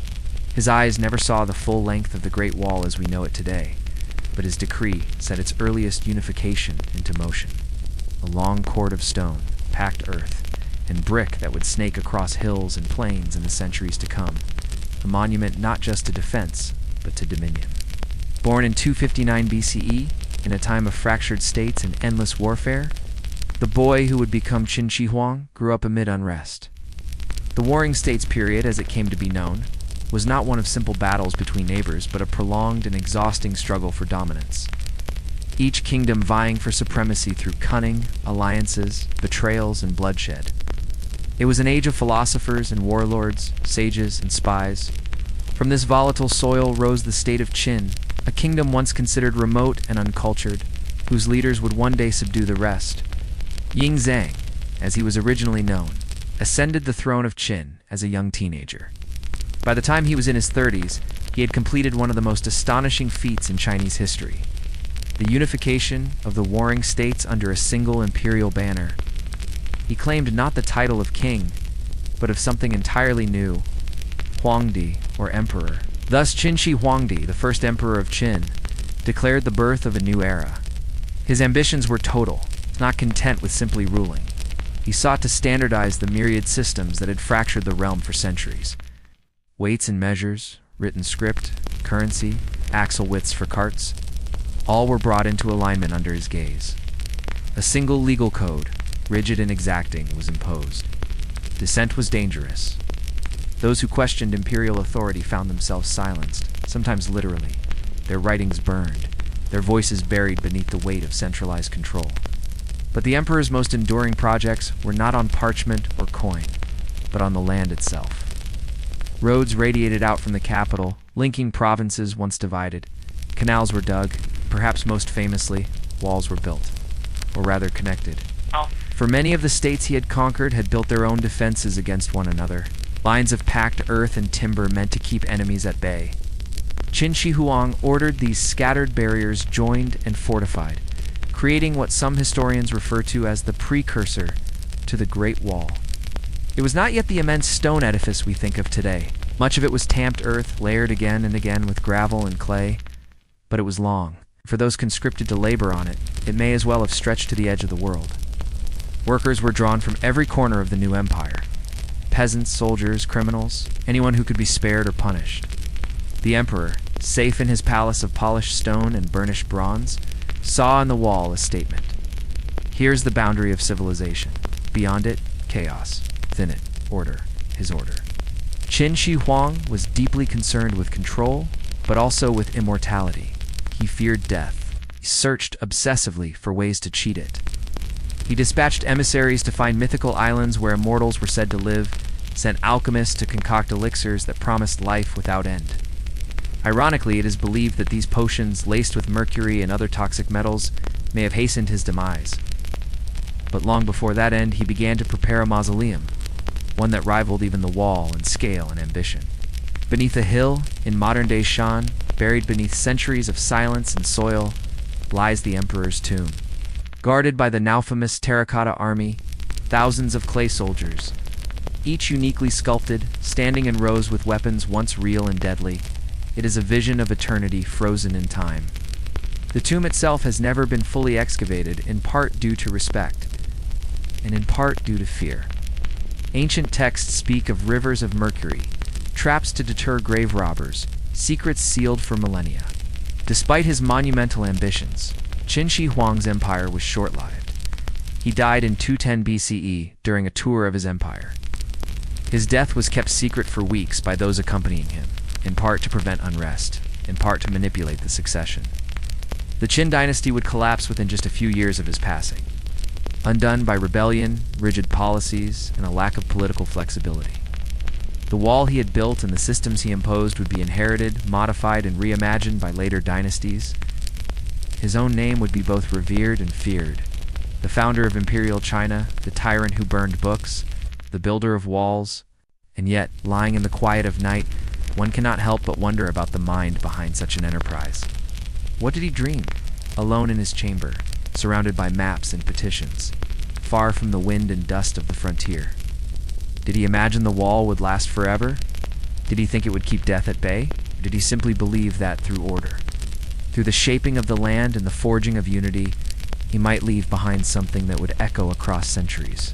His eyes never saw the full length of the Great Wall as we know it today, but his decree set its earliest unification into motion. A long cord of stone, packed earth, and brick that would snake across hills and plains in the centuries to come. A monument not just to defense, but to dominion. Born in 259 BCE, in a time of fractured states and endless warfare, the boy who would become Qin Shi Huang grew up amid unrest. The Warring States period, as it came to be known, was not one of simple battles between neighbors, but a prolonged and exhausting struggle for dominance. Each kingdom vying for supremacy through cunning, alliances, betrayals, and bloodshed. It was an age of philosophers and warlords, sages and spies. From this volatile soil rose the state of Qin, a kingdom once considered remote and uncultured, whose leaders would one day subdue the rest. Ying Zhang, as he was originally known, ascended the throne of Qin as a young teenager. By the time he was in his 30s, he had completed one of the most astonishing feats in Chinese history: the unification of the warring states under a single imperial banner. He claimed not the title of king, but of something entirely new, Huangdi, or emperor. Thus, Qin Shi Huangdi, the first emperor of Qin, declared the birth of a new era. His ambitions were total, not content with simply ruling. He sought to standardize the myriad systems that had fractured the realm for centuries. Weights and measures, written script, currency, axle widths for carts, all were brought into alignment under his gaze. A single legal code, rigid and exacting, was imposed. Dissent was dangerous. Those who questioned imperial authority found themselves silenced, sometimes literally, their writings burned, their voices buried beneath the weight of centralized control. But the emperor's most enduring projects were not on parchment or coin, but on the land itself. Roads radiated out from the capital, linking provinces once divided. Canals were dug, perhaps most famously, walls were built, or rather connected. For many of the states he had conquered had built their own defenses against one another, lines of packed earth and timber meant to keep enemies at bay. Qin Shi Huang ordered these scattered barriers joined and fortified, creating what some historians refer to as the precursor to the Great Wall. It was not yet the immense stone edifice we think of today. Much of it was tamped earth, layered again and again with gravel and clay, but it was long. For those conscripted to labor on it, it may as well have stretched to the edge of the world. Workers were drawn from every corner of the new empire. Peasants, soldiers, criminals, anyone who could be spared or punished. The emperor, safe in his palace of polished stone and burnished bronze, saw on the wall a statement. Here's the boundary of civilization. Beyond it, chaos. Within it, order, his order. Qin Shi Huang was deeply concerned with control, but also with immortality. He feared death. He searched obsessively for ways to cheat it. He dispatched emissaries to find mythical islands where immortals were said to live, sent alchemists to concoct elixirs that promised life without end. Ironically, it is believed that these potions, laced with mercury and other toxic metals, may have hastened his demise. But long before that end, he began to prepare a mausoleum, one that rivaled even the wall in scale and ambition. Beneath a hill, in modern-day Shan, buried beneath centuries of silence and soil, lies the emperor's tomb. Guarded by the now famous terracotta army, thousands of clay soldiers, each uniquely sculpted, standing in rows with weapons once real and deadly, it is a vision of eternity frozen in time. The tomb itself has never been fully excavated, in part due to respect, and in part due to fear. Ancient texts speak of rivers of mercury, traps to deter grave robbers, secrets sealed for millennia. Despite his monumental ambitions, Qin Shi Huang's empire was short-lived. He died in 210 BCE during a tour of his empire. His death was kept secret for weeks by those accompanying him, in part to prevent unrest, in part to manipulate the succession. The Qin dynasty would collapse within just a few years of his passing, undone by rebellion, rigid policies, and a lack of political flexibility. The wall he had built and the systems he imposed would be inherited, modified, and reimagined by later dynasties. His own name would be both revered and feared. The founder of Imperial China, the tyrant who burned books, the builder of walls, and yet, lying in the quiet of night, one cannot help but wonder about the mind behind such an enterprise. What did he dream? Alone in his chamber, surrounded by maps and petitions, far from the wind and dust of the frontier. Did he imagine the wall would last forever? Did he think it would keep death at bay? Or did he simply believe that through order, through the shaping of the land and the forging of unity, he might leave behind something that would echo across centuries?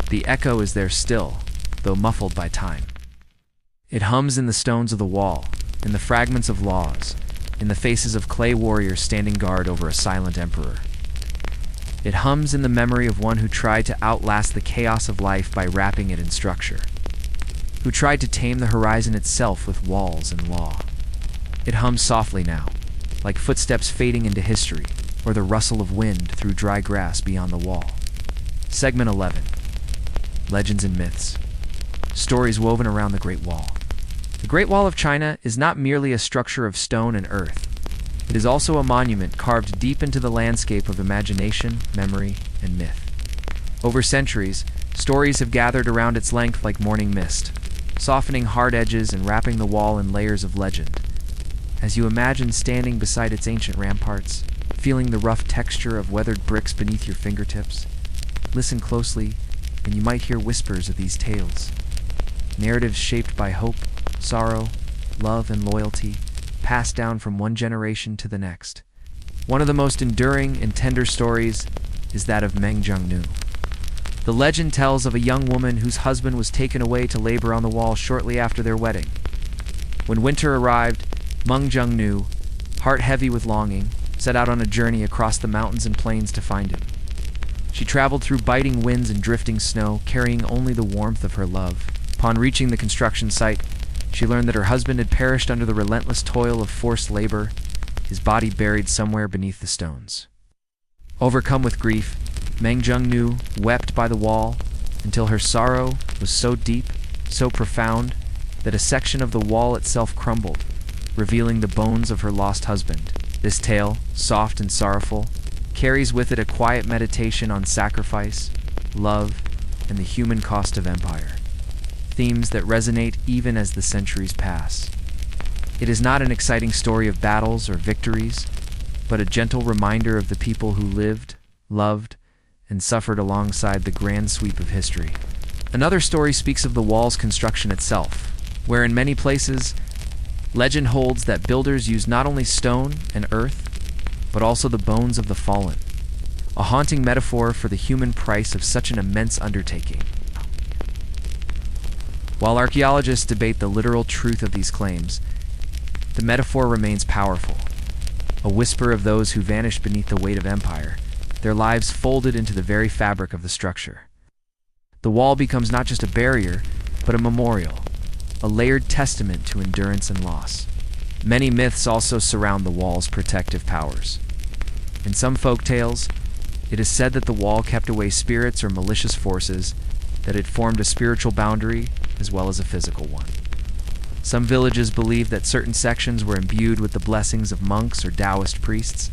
The echo is there still, though muffled by time. It hums in the stones of the wall, in the fragments of laws, in the faces of clay warriors standing guard over a silent emperor. It hums in the memory of one who tried to outlast the chaos of life by wrapping it in structure, who tried to tame the horizon itself with walls and law. It hums softly now, like footsteps fading into history, or the rustle of wind through dry grass beyond the wall. Segment 11. Legends and Myths. Stories woven around the Great Wall. The Great Wall of China is not merely a structure of stone and earth. It is also a monument carved deep into the landscape of imagination, memory, and myth. Over centuries, stories have gathered around its length like morning mist, softening hard edges and wrapping the wall in layers of legend. As you imagine standing beside its ancient ramparts, feeling the rough texture of weathered bricks beneath your fingertips, listen closely, and you might hear whispers of these tales. Narratives shaped by hope, sorrow, love, and loyalty, passed down from one generation to the next. One of the most enduring and tender stories is that of Meng Jiangnu. The legend tells of a young woman whose husband was taken away to labor on the wall shortly after their wedding. When winter arrived, Meng Jiangnu, heart heavy with longing, set out on a journey across the mountains and plains to find him. She traveled through biting winds and drifting snow, carrying only the warmth of her love. Upon reaching the construction site, she learned that her husband had perished under the relentless toil of forced labor, his body buried somewhere beneath the stones. Overcome with grief, Meng Jiangnu wept by the wall until her sorrow was so deep, so profound, that a section of the wall itself crumbled, revealing the bones of her lost husband. This tale, soft and sorrowful, carries with it a quiet meditation on sacrifice, love, and the human cost of empire. Themes that resonate even as the centuries pass. It is not an exciting story of battles or victories, but a gentle reminder of the people who lived, loved, and suffered alongside the grand sweep of history. Another story speaks of the wall's construction itself, where in many places, legend holds that builders used not only stone and earth, but also the bones of the fallen, a haunting metaphor for the human price of such an immense undertaking. While archaeologists debate the literal truth of these claims, the metaphor remains powerful, a whisper of those who vanished beneath the weight of empire, their lives folded into the very fabric of the structure. The wall becomes not just a barrier, but a memorial, a layered testament to endurance and loss. Many myths also surround the wall's protective powers. In some folk tales, it is said that the wall kept away spirits or malicious forces, that it formed a spiritual boundary as well as a physical one. Some villages believe that certain sections were imbued with the blessings of monks or Taoist priests,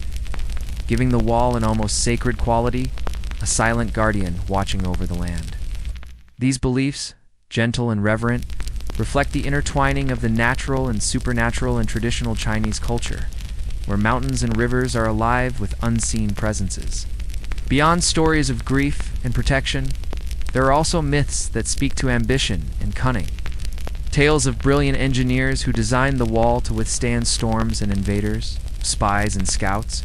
giving the wall an almost sacred quality, a silent guardian watching over the land. These beliefs, gentle and reverent, reflect the intertwining of the natural and supernatural in traditional Chinese culture, where mountains and rivers are alive with unseen presences. Beyond stories of grief and protection, there are also myths that speak to ambition and cunning. Tales of brilliant engineers who designed the wall to withstand storms and invaders, spies and scouts,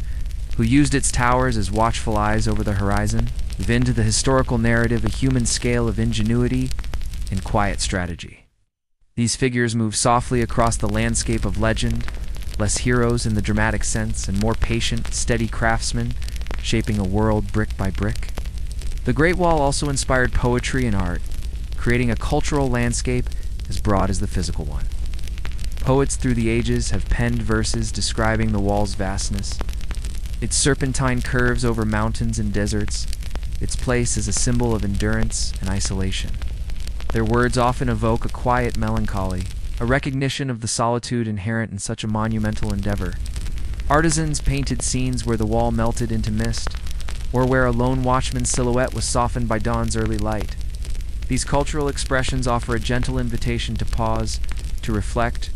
who used its towers as watchful eyes over the horizon, weave into the historical narrative a human scale of ingenuity and quiet strategy. These figures move softly across the landscape of legend, less heroes in the dramatic sense and more patient, steady craftsmen, shaping a world brick by brick. The Great Wall also inspired poetry and art, creating a cultural landscape as broad as the physical one. Poets through the ages have penned verses describing the wall's vastness, its serpentine curves over mountains and deserts, its place as a symbol of endurance and isolation. Their words often evoke a quiet melancholy, a recognition of the solitude inherent in such a monumental endeavor. Artisans painted scenes where the wall melted into mist, or where a lone watchman's silhouette was softened by dawn's early light. These cultural expressions offer a gentle invitation to pause, to reflect,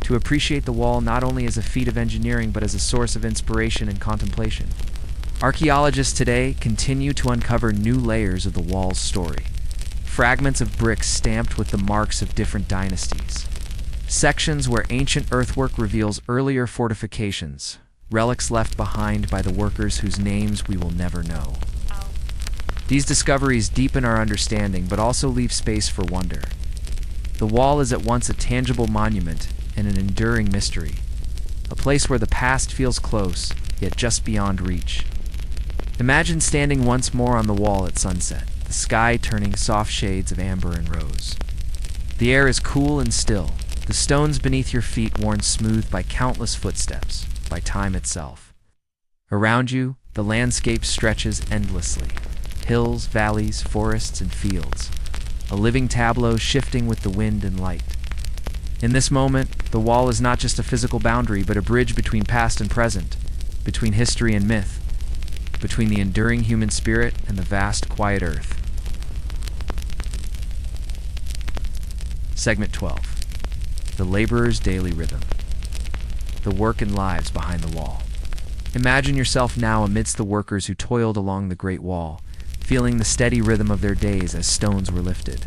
to appreciate the wall not only as a feat of engineering but as a source of inspiration and contemplation. Archaeologists today continue to uncover new layers of the wall's story. Fragments of bricks stamped with the marks of different dynasties. Sections where ancient earthwork reveals earlier fortifications, relics left behind by the workers whose names we will never know. These discoveries deepen our understanding but also leave space for wonder. The wall is at once a tangible monument and an enduring mystery, a place where the past feels close, yet just beyond reach. Imagine standing once more on the wall at sunset, the sky turning soft shades of amber and rose. The air is cool and still, the stones beneath your feet worn smooth by countless footsteps, by time itself. Around you, the landscape stretches endlessly. Hills, valleys, forests, and fields. A living tableau shifting with the wind and light. In this moment, the wall is not just a physical boundary, but a bridge between past and present, between history and myth, between the enduring human spirit and the vast, quiet earth. Segment 12. The laborer's daily rhythm. The work and lives behind the wall. Imagine yourself now amidst the workers who toiled along the Great Wall, feeling the steady rhythm of their days as stones were lifted.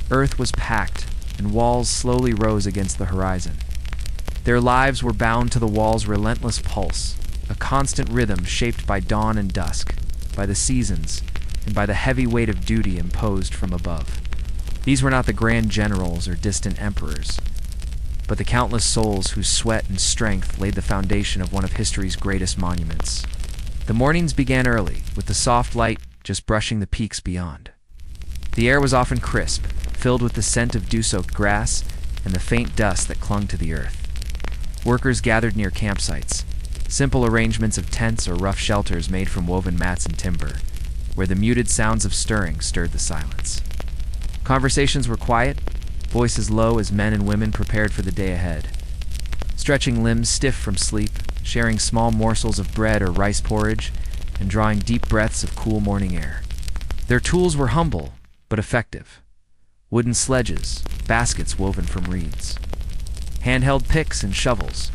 Earth was packed, and walls slowly rose against the horizon. Their lives were bound to the wall's relentless pulse, a constant rhythm shaped by dawn and dusk, by the seasons, and by the heavy weight of duty imposed from above. These were not the grand generals or distant emperors, but the countless souls whose sweat and strength laid the foundation of one of history's greatest monuments. The mornings began early, with the soft light just brushing the peaks beyond. The air was often crisp, filled with the scent of dew-soaked grass and the faint dust that clung to the earth. Workers gathered near campsites, simple arrangements of tents or rough shelters made from woven mats and timber, where the muted sounds of stirring stirred the silence. Conversations were quiet, voices low as men and women prepared for the day ahead. Stretching limbs stiff from sleep, sharing small morsels of bread or rice porridge, and drawing deep breaths of cool morning air. Their tools were humble, but effective. Wooden sledges, baskets woven from reeds. Handheld picks and shovels.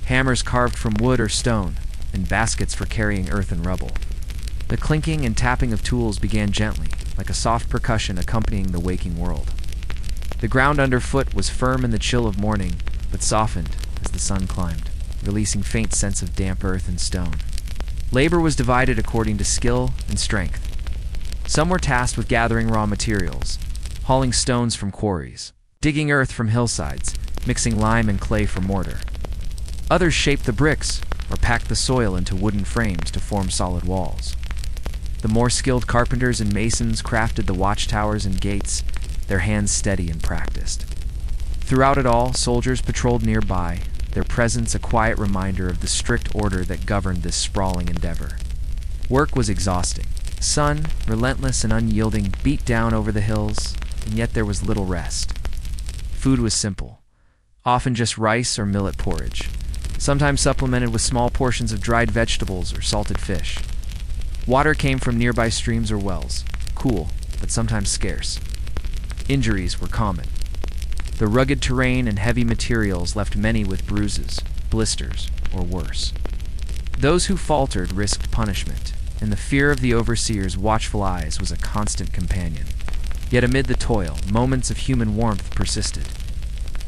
Hammers carved from wood or stone, and baskets for carrying earth and rubble. The clinking and tapping of tools began gently, like a soft percussion accompanying the waking world. The ground underfoot was firm in the chill of morning, but softened as the sun climbed, releasing faint scents of damp earth and stone. Labor was divided according to skill and strength. Some were tasked with gathering raw materials, hauling stones from quarries, digging earth from hillsides, mixing lime and clay for mortar. Others shaped the bricks or packed the soil into wooden frames to form solid walls. The more skilled carpenters and masons crafted the watchtowers and gates, their hands steady and practiced. Throughout it all, soldiers patrolled nearby, their presence a quiet reminder of the strict order that governed this sprawling endeavor. Work was exhausting. The sun, relentless and unyielding, beat down over the hills, and yet there was little rest. Food was simple, often just rice or millet porridge, sometimes supplemented with small portions of dried vegetables or salted fish. Water came from nearby streams or wells, cool, but sometimes scarce. Injuries were common. The rugged terrain and heavy materials left many with bruises, blisters, or worse. Those who faltered risked punishment, and the fear of the overseer's watchful eyes was a constant companion. Yet amid the toil, moments of human warmth persisted.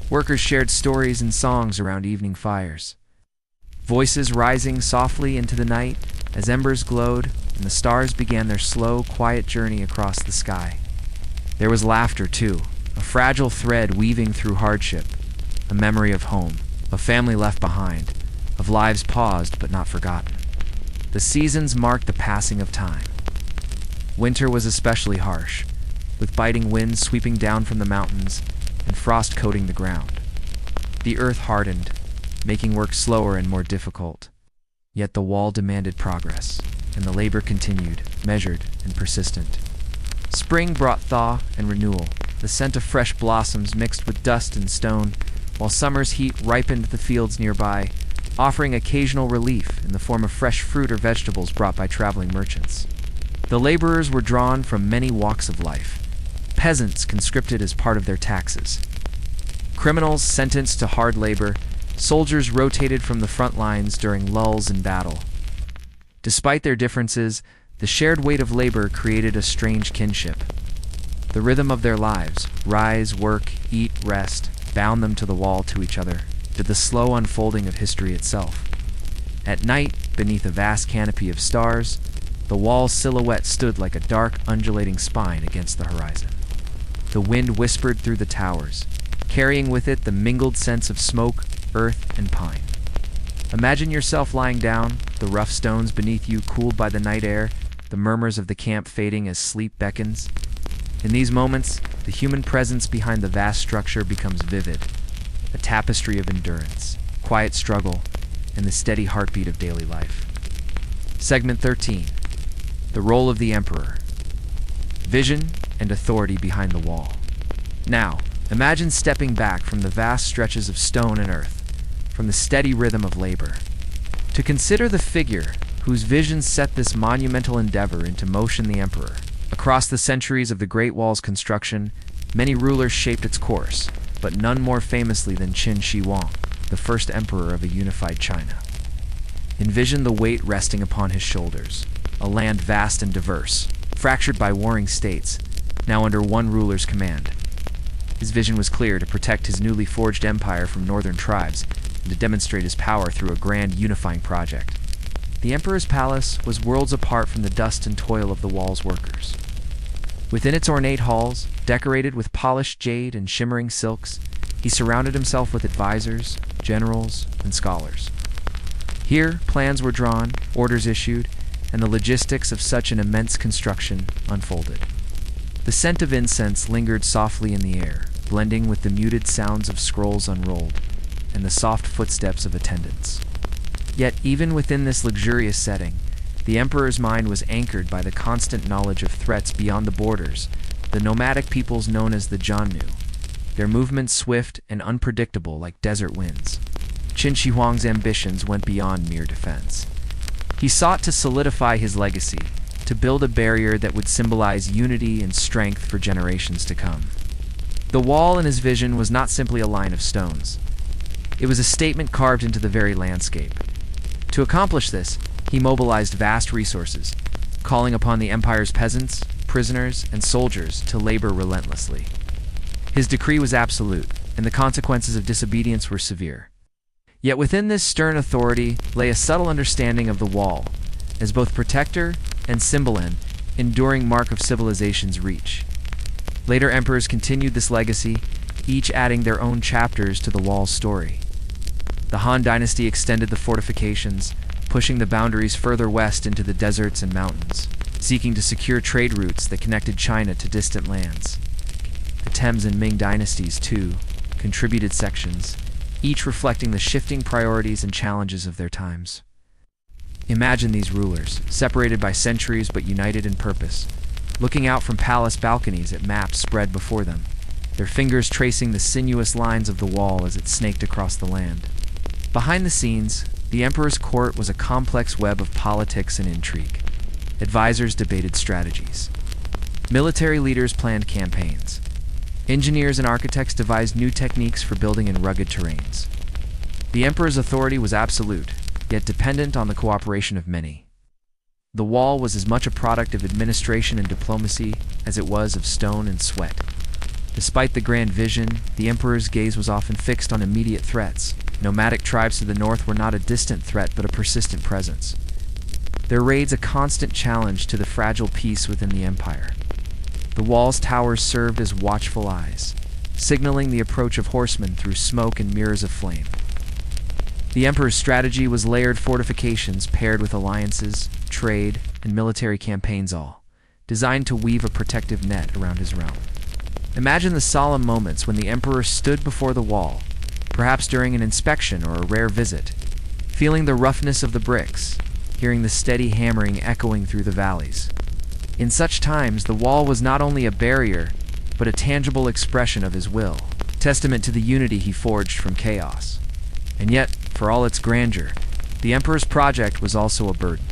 Workers shared stories and songs around evening fires, voices rising softly into the night as embers glowed and the stars began their slow, quiet journey across the sky. There was laughter, too, a fragile thread weaving through hardship, a memory of home, of family left behind, of lives paused but not forgotten. The seasons marked the passing of time. Winter was especially harsh, with biting winds sweeping down from the mountains and frost coating the ground. The earth hardened, making work slower and more difficult. Yet the wall demanded progress, and the labor continued, measured and persistent. Spring brought thaw and renewal, the scent of fresh blossoms mixed with dust and stone, while summer's heat ripened the fields nearby, offering occasional relief in the form of fresh fruit or vegetables brought by traveling merchants. The laborers were drawn from many walks of life. Peasants conscripted as part of their taxes. Criminals sentenced to hard labor, soldiers rotated from the front lines during lulls in battle. Despite their differences, the shared weight of labor created a strange kinship. The rhythm of their lives, rise, work, eat, rest, bound them to the wall to each other, to the slow unfolding of history itself. At night, beneath a vast canopy of stars, the wall's silhouette stood like a dark, undulating spine against the horizon. The wind whispered through the towers, carrying with it the mingled scents of smoke, earth, and pine. Imagine yourself lying down, the rough stones beneath you cooled by the night air, the murmurs of the camp fading as sleep beckons. In these moments, the human presence behind the vast structure becomes vivid, a tapestry of endurance, quiet struggle, and the steady heartbeat of daily life. Segment 13. The role of the emperor. Vision and authority behind the wall. Now, imagine stepping back from the vast stretches of stone and earth, from the steady rhythm of labor, to consider the figure whose vision set this monumental endeavor into motion, the emperor. Across the centuries of the Great Wall's construction, many rulers shaped its course, but none more famously than Qin Shi Huang, the first emperor of a unified China. Envision the weight resting upon his shoulders, a land vast and diverse, fractured by warring states, now under one ruler's command. His vision was clear: to protect his newly forged empire from northern tribes, and to demonstrate his power through a grand unifying project. The emperor's palace was worlds apart from the dust and toil of the wall's workers. Within its ornate halls, decorated with polished jade and shimmering silks, he surrounded himself with advisors, generals, and scholars. Here, plans were drawn, orders issued, and the logistics of such an immense construction unfolded. The scent of incense lingered softly in the air, blending with the muted sounds of scrolls unrolled and the soft footsteps of attendants. Yet even within this luxurious setting, the emperor's mind was anchored by the constant knowledge of threats beyond the borders, the nomadic peoples known as the Jiannu, their movements swift and unpredictable like desert winds. Qin Shi Huang's ambitions went beyond mere defense. He sought to solidify his legacy, to build a barrier that would symbolize unity and strength for generations to come. The wall in his vision was not simply a line of stones. It was a statement carved into the very landscape. To accomplish this, he mobilized vast resources, calling upon the empire's peasants, prisoners, and soldiers to labor relentlessly. His decree was absolute, and the consequences of disobedience were severe. Yet within this stern authority lay a subtle understanding of the wall, as both protector and symbol, an enduring mark of civilization's reach. Later emperors continued this legacy, each adding their own chapters to the wall's story. The Han dynasty extended the fortifications, pushing the boundaries further west into the deserts and mountains, seeking to secure trade routes that connected China to distant lands. The Tang and Ming dynasties, too, contributed sections, each reflecting the shifting priorities and challenges of their times. Imagine these rulers, separated by centuries but united in purpose, looking out from palace balconies at maps spread before them, their fingers tracing the sinuous lines of the wall as it snaked across the land. Behind the scenes, the emperor's court was a complex web of politics and intrigue. Advisors debated strategies. Military leaders planned campaigns. Engineers and architects devised new techniques for building in rugged terrains. The emperor's authority was absolute, yet dependent on the cooperation of many. The wall was as much a product of administration and diplomacy as it was of stone and sweat. Despite the grand vision, the emperor's gaze was often fixed on immediate threats. Nomadic tribes to the north were not a distant threat but a persistent presence. Their raids a constant challenge to the fragile peace within the empire. The wall's towers served as watchful eyes, signaling the approach of horsemen through smoke and mirrors of flame. The emperor's strategy was layered fortifications paired with alliances, trade, and military campaigns, all designed to weave a protective net around his realm. Imagine the solemn moments when the emperor stood before the wall, perhaps during an inspection or a rare visit, feeling the roughness of the bricks, hearing the steady hammering echoing through the valleys. In such times, the wall was not only a barrier, but a tangible expression of his will, testament to the unity he forged from chaos. And yet, for all its grandeur, the emperor's project was also a burden.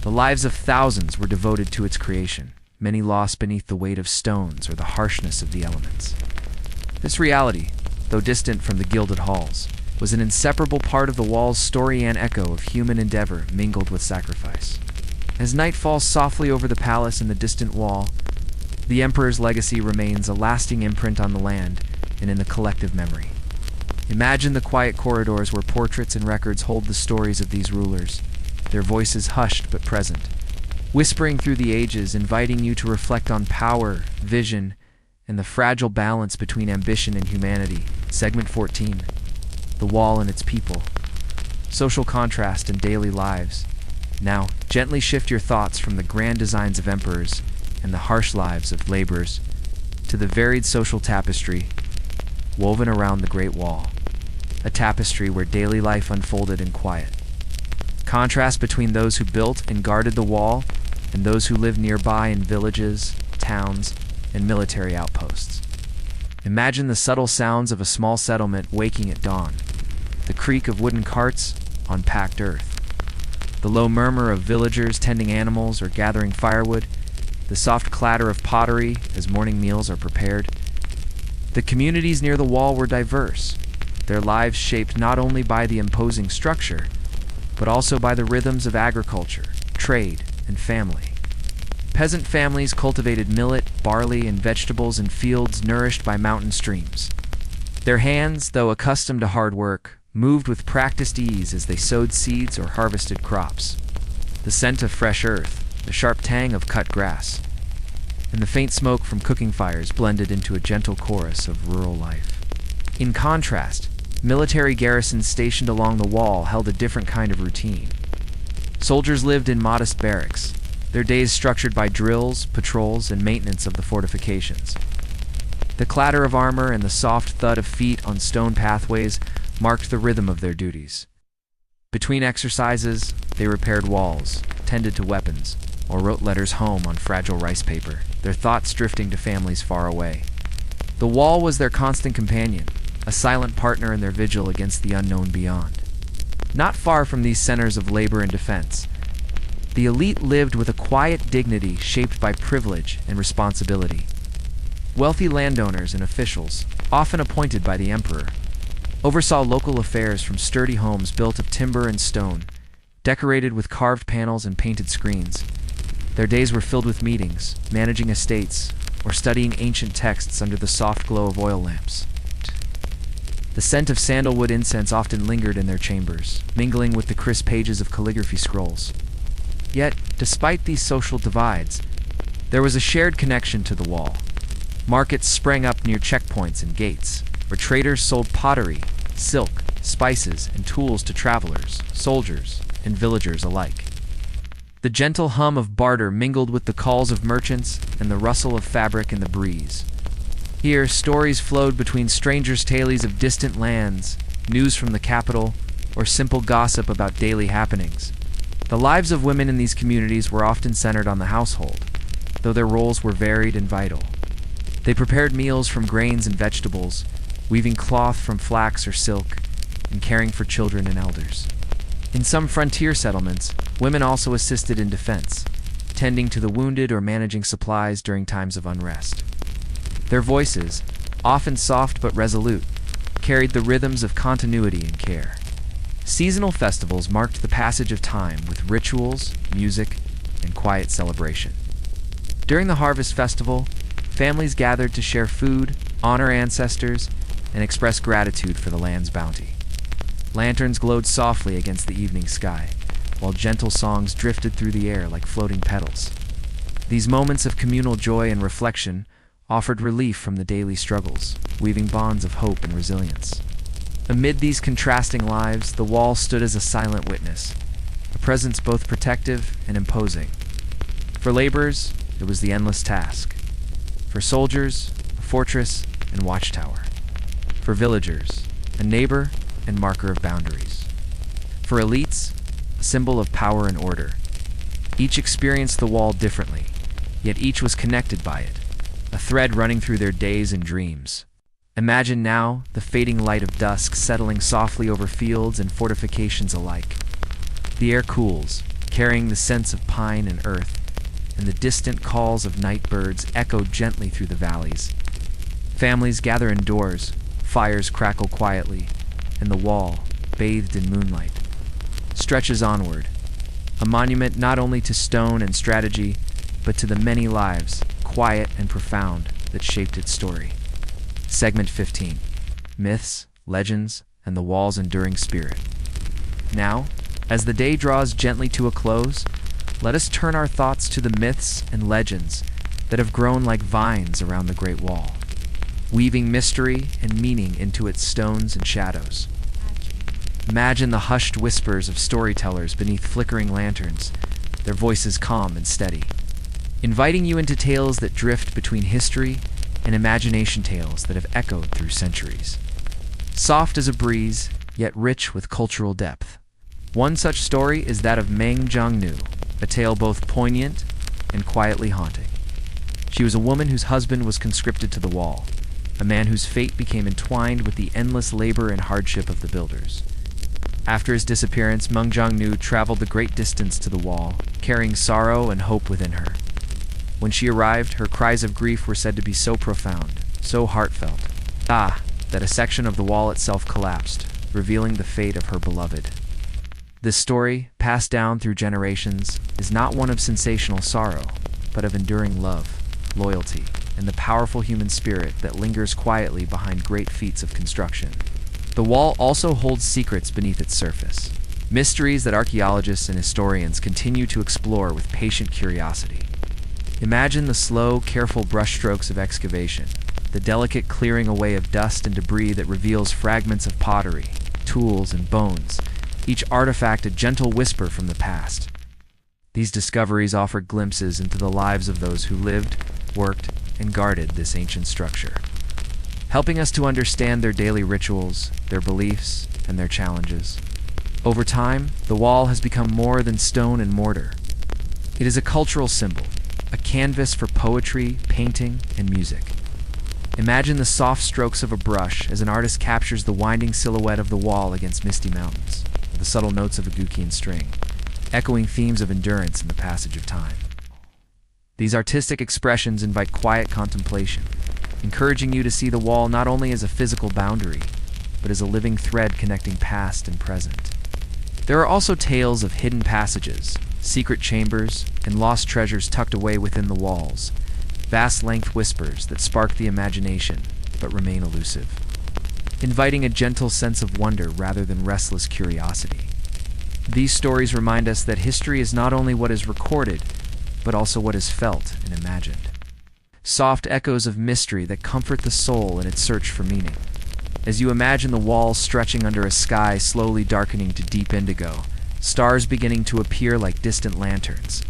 The lives of thousands were devoted to its creation, many lost beneath the weight of stones or the harshness of the elements. This reality, though distant from the gilded halls, was an inseparable part of the wall's story and echo of human endeavor mingled with sacrifice. As night falls softly over the palace and the distant wall, the emperor's legacy remains a lasting imprint on the land and in the collective memory. Imagine the quiet corridors where portraits and records hold the stories of these rulers, their voices hushed but present, whispering through the ages, inviting you to reflect on power, vision, and the fragile balance between ambition and humanity. Segment 14. The wall and its people. Social contrast in daily lives. Now, gently shift your thoughts from the grand designs of emperors and the harsh lives of laborers to the varied social tapestry woven around the Great Wall, a tapestry where daily life unfolded in quiet. Contrast between those who built and guarded the wall and those who lived nearby in villages, towns, and military outposts. Imagine the subtle sounds of a small settlement waking at dawn, the creak of wooden carts on packed earth, the low murmur of villagers tending animals or gathering firewood, the soft clatter of pottery as morning meals are prepared. The communities near the wall were diverse, their lives shaped not only by the imposing structure, but also by the rhythms of agriculture, trade, and family. Peasant families cultivated millet, barley, and vegetables in fields nourished by mountain streams. Their hands, though accustomed to hard work, moved with practiced ease as they sowed seeds or harvested crops. The scent of fresh earth, the sharp tang of cut grass, and the faint smoke from cooking fires blended into a gentle chorus of rural life. In contrast, military garrisons stationed along the wall held a different kind of routine. Soldiers lived in modest barracks, their days structured by drills, patrols, and maintenance of the fortifications. The clatter of armor and the soft thud of feet on stone pathways marked the rhythm of their duties. Between exercises, they repaired walls, tended to weapons, or wrote letters home on fragile rice paper, their thoughts drifting to families far away. The wall was their constant companion, a silent partner in their vigil against the unknown beyond. Not far from these centers of labor and defense, the elite lived with a quiet dignity shaped by privilege and responsibility. Wealthy landowners and officials, often appointed by the emperor, oversaw local affairs from sturdy homes built of timber and stone, decorated with carved panels and painted screens. Their days were filled with meetings, managing estates, or studying ancient texts under the soft glow of oil lamps. The scent of sandalwood incense often lingered in their chambers, mingling with the crisp pages of calligraphy scrolls. Yet, despite these social divides, there was a shared connection to the wall. Markets sprang up near checkpoints and gates, where traders sold pottery, silk, spices, and tools to travelers, soldiers, and villagers alike. The gentle hum of barter mingled with the calls of merchants and the rustle of fabric in the breeze. Here, stories flowed between strangers' tales of distant lands, news from the capital, or simple gossip about daily happenings. The lives of women in these communities were often centered on the household, though their roles were varied and vital. They prepared meals from grains and vegetables, weaving cloth from flax or silk, and caring for children and elders. In some frontier settlements, women also assisted in defense, tending to the wounded or managing supplies during times of unrest. Their voices, often soft but resolute, carried the rhythms of continuity and care. Seasonal festivals marked the passage of time with rituals, music, and quiet celebration. During the harvest festival, families gathered to share food, honor ancestors, and express gratitude for the land's bounty. Lanterns glowed softly against the evening sky, while gentle songs drifted through the air like floating petals. These moments of communal joy and reflection offered relief from the daily struggles, weaving bonds of hope and resilience. Amid these contrasting lives, the wall stood as a silent witness, a presence both protective and imposing. For laborers, it was the endless task. For soldiers, a fortress and watchtower. For villagers, a neighbor and marker of boundaries. For elites, a symbol of power and order. Each experienced the wall differently, yet each was connected by it, a thread running through their days and dreams. Imagine now the fading light of dusk settling softly over fields and fortifications alike. The air cools, carrying the scents of pine and earth, and the distant calls of night birds echo gently through the valleys. Families gather indoors, fires crackle quietly, and the wall, bathed in moonlight, stretches onward, a monument not only to stone and strategy, but to the many lives, quiet and profound, that shaped its story. Segment 15. Myths, Legends, and the Wall's Enduring Spirit. Now, as the day draws gently to a close, let us turn our thoughts to the myths and legends that have grown like vines around the Great Wall, weaving mystery and meaning into its stones and shadows. Imagine the hushed whispers of storytellers beneath flickering lanterns, their voices calm and steady, inviting you into tales that drift between history and imagination, tales that have echoed through centuries. Soft as a breeze, yet rich with cultural depth. One such story is that of Meng Jiangnu, a tale both poignant and quietly haunting. She was a woman whose husband was conscripted to the wall, a man whose fate became entwined with the endless labor and hardship of the builders. After his disappearance, Meng Jiangnu traveled the great distance to the wall, carrying sorrow and hope within her. When she arrived, her cries of grief were said to be so profound, so heartfelt, that a section of the wall itself collapsed, revealing the fate of her beloved. This story, passed down through generations, is not one of sensational sorrow, but of enduring love, loyalty, and the powerful human spirit that lingers quietly behind great feats of construction. The wall also holds secrets beneath its surface, mysteries that archaeologists and historians continue to explore with patient curiosity. Imagine the slow, careful brushstrokes of excavation, the delicate clearing away of dust and debris that reveals fragments of pottery, tools, and bones, each artifact a gentle whisper from the past. These discoveries offer glimpses into the lives of those who lived, worked, and guarded this ancient structure, helping us to understand their daily rituals, their beliefs, and their challenges. Over time, the wall has become more than stone and mortar. It is a cultural symbol, a canvas for poetry, painting, and music. Imagine the soft strokes of a brush as an artist captures the winding silhouette of the wall against misty mountains, or the subtle notes of a Gukian string, echoing themes of endurance and the passage of time. These artistic expressions invite quiet contemplation, encouraging you to see the wall not only as a physical boundary, but as a living thread connecting past and present. There are also tales of hidden passages, secret chambers, and lost treasures tucked away within the walls, vast-length whispers that spark the imagination but remain elusive, inviting a gentle sense of wonder rather than restless curiosity. These stories remind us that history is not only what is recorded, but also what is felt and imagined. Soft echoes of mystery that comfort the soul in its search for meaning. As you imagine the walls stretching under a sky slowly darkening to deep indigo, stars beginning to appear like distant lanterns.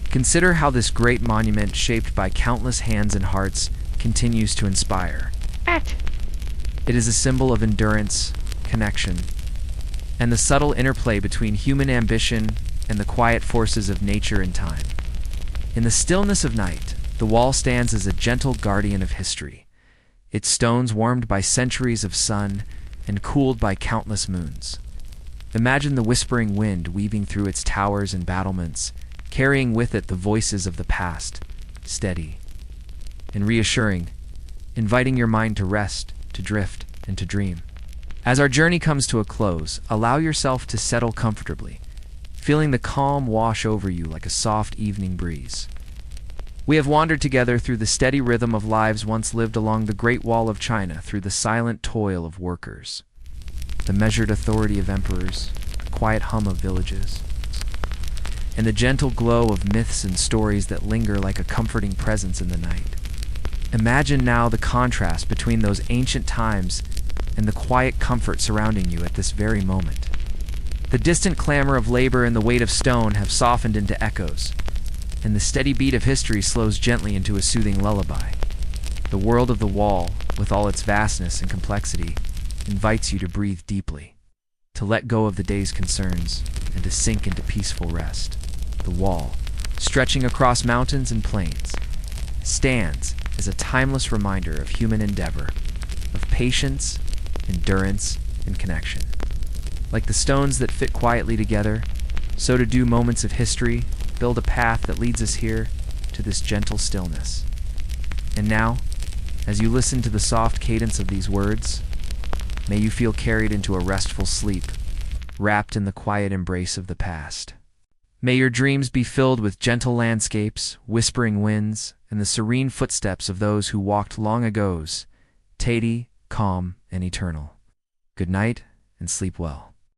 Consider how this great monument, shaped by countless hands and hearts, continues to inspire. It is a symbol of endurance, connection, and the subtle interplay between human ambition and the quiet forces of nature and time. In the stillness of night, the wall stands as a gentle guardian of history, its stones warmed by centuries of sun and cooled by countless moons. Imagine the whispering wind weaving through its towers and battlements, carrying with it the voices of the past, steady and reassuring, inviting your mind to rest, to drift, and to dream. As our journey comes to a close, allow yourself to settle comfortably, feeling the calm wash over you like a soft evening breeze. We have wandered together through the steady rhythm of lives once lived along the Great Wall of China, through the silent toil of workers, the measured authority of emperors, the quiet hum of villages, and the gentle glow of myths and stories that linger like a comforting presence in the night. Imagine now the contrast between those ancient times and the quiet comfort surrounding you at this very moment. The distant clamor of labor and the weight of stone have softened into echoes, and the steady beat of history slows gently into a soothing lullaby. The world of the wall, with all its vastness and complexity, invites you to breathe deeply, to let go of the day's concerns, and to sink into peaceful rest. The wall, stretching across mountains and plains, stands as a timeless reminder of human endeavor, of patience, endurance, and connection. Like the stones that fit quietly together, so do moments of history build a path that leads us here to this gentle stillness. And now, as you listen to the soft cadence of these words, may you feel carried into a restful sleep, wrapped in the quiet embrace of the past. May your dreams be filled with gentle landscapes, whispering winds, and the serene footsteps of those who walked long ago's, tidy, calm, and eternal. Good night, and sleep well.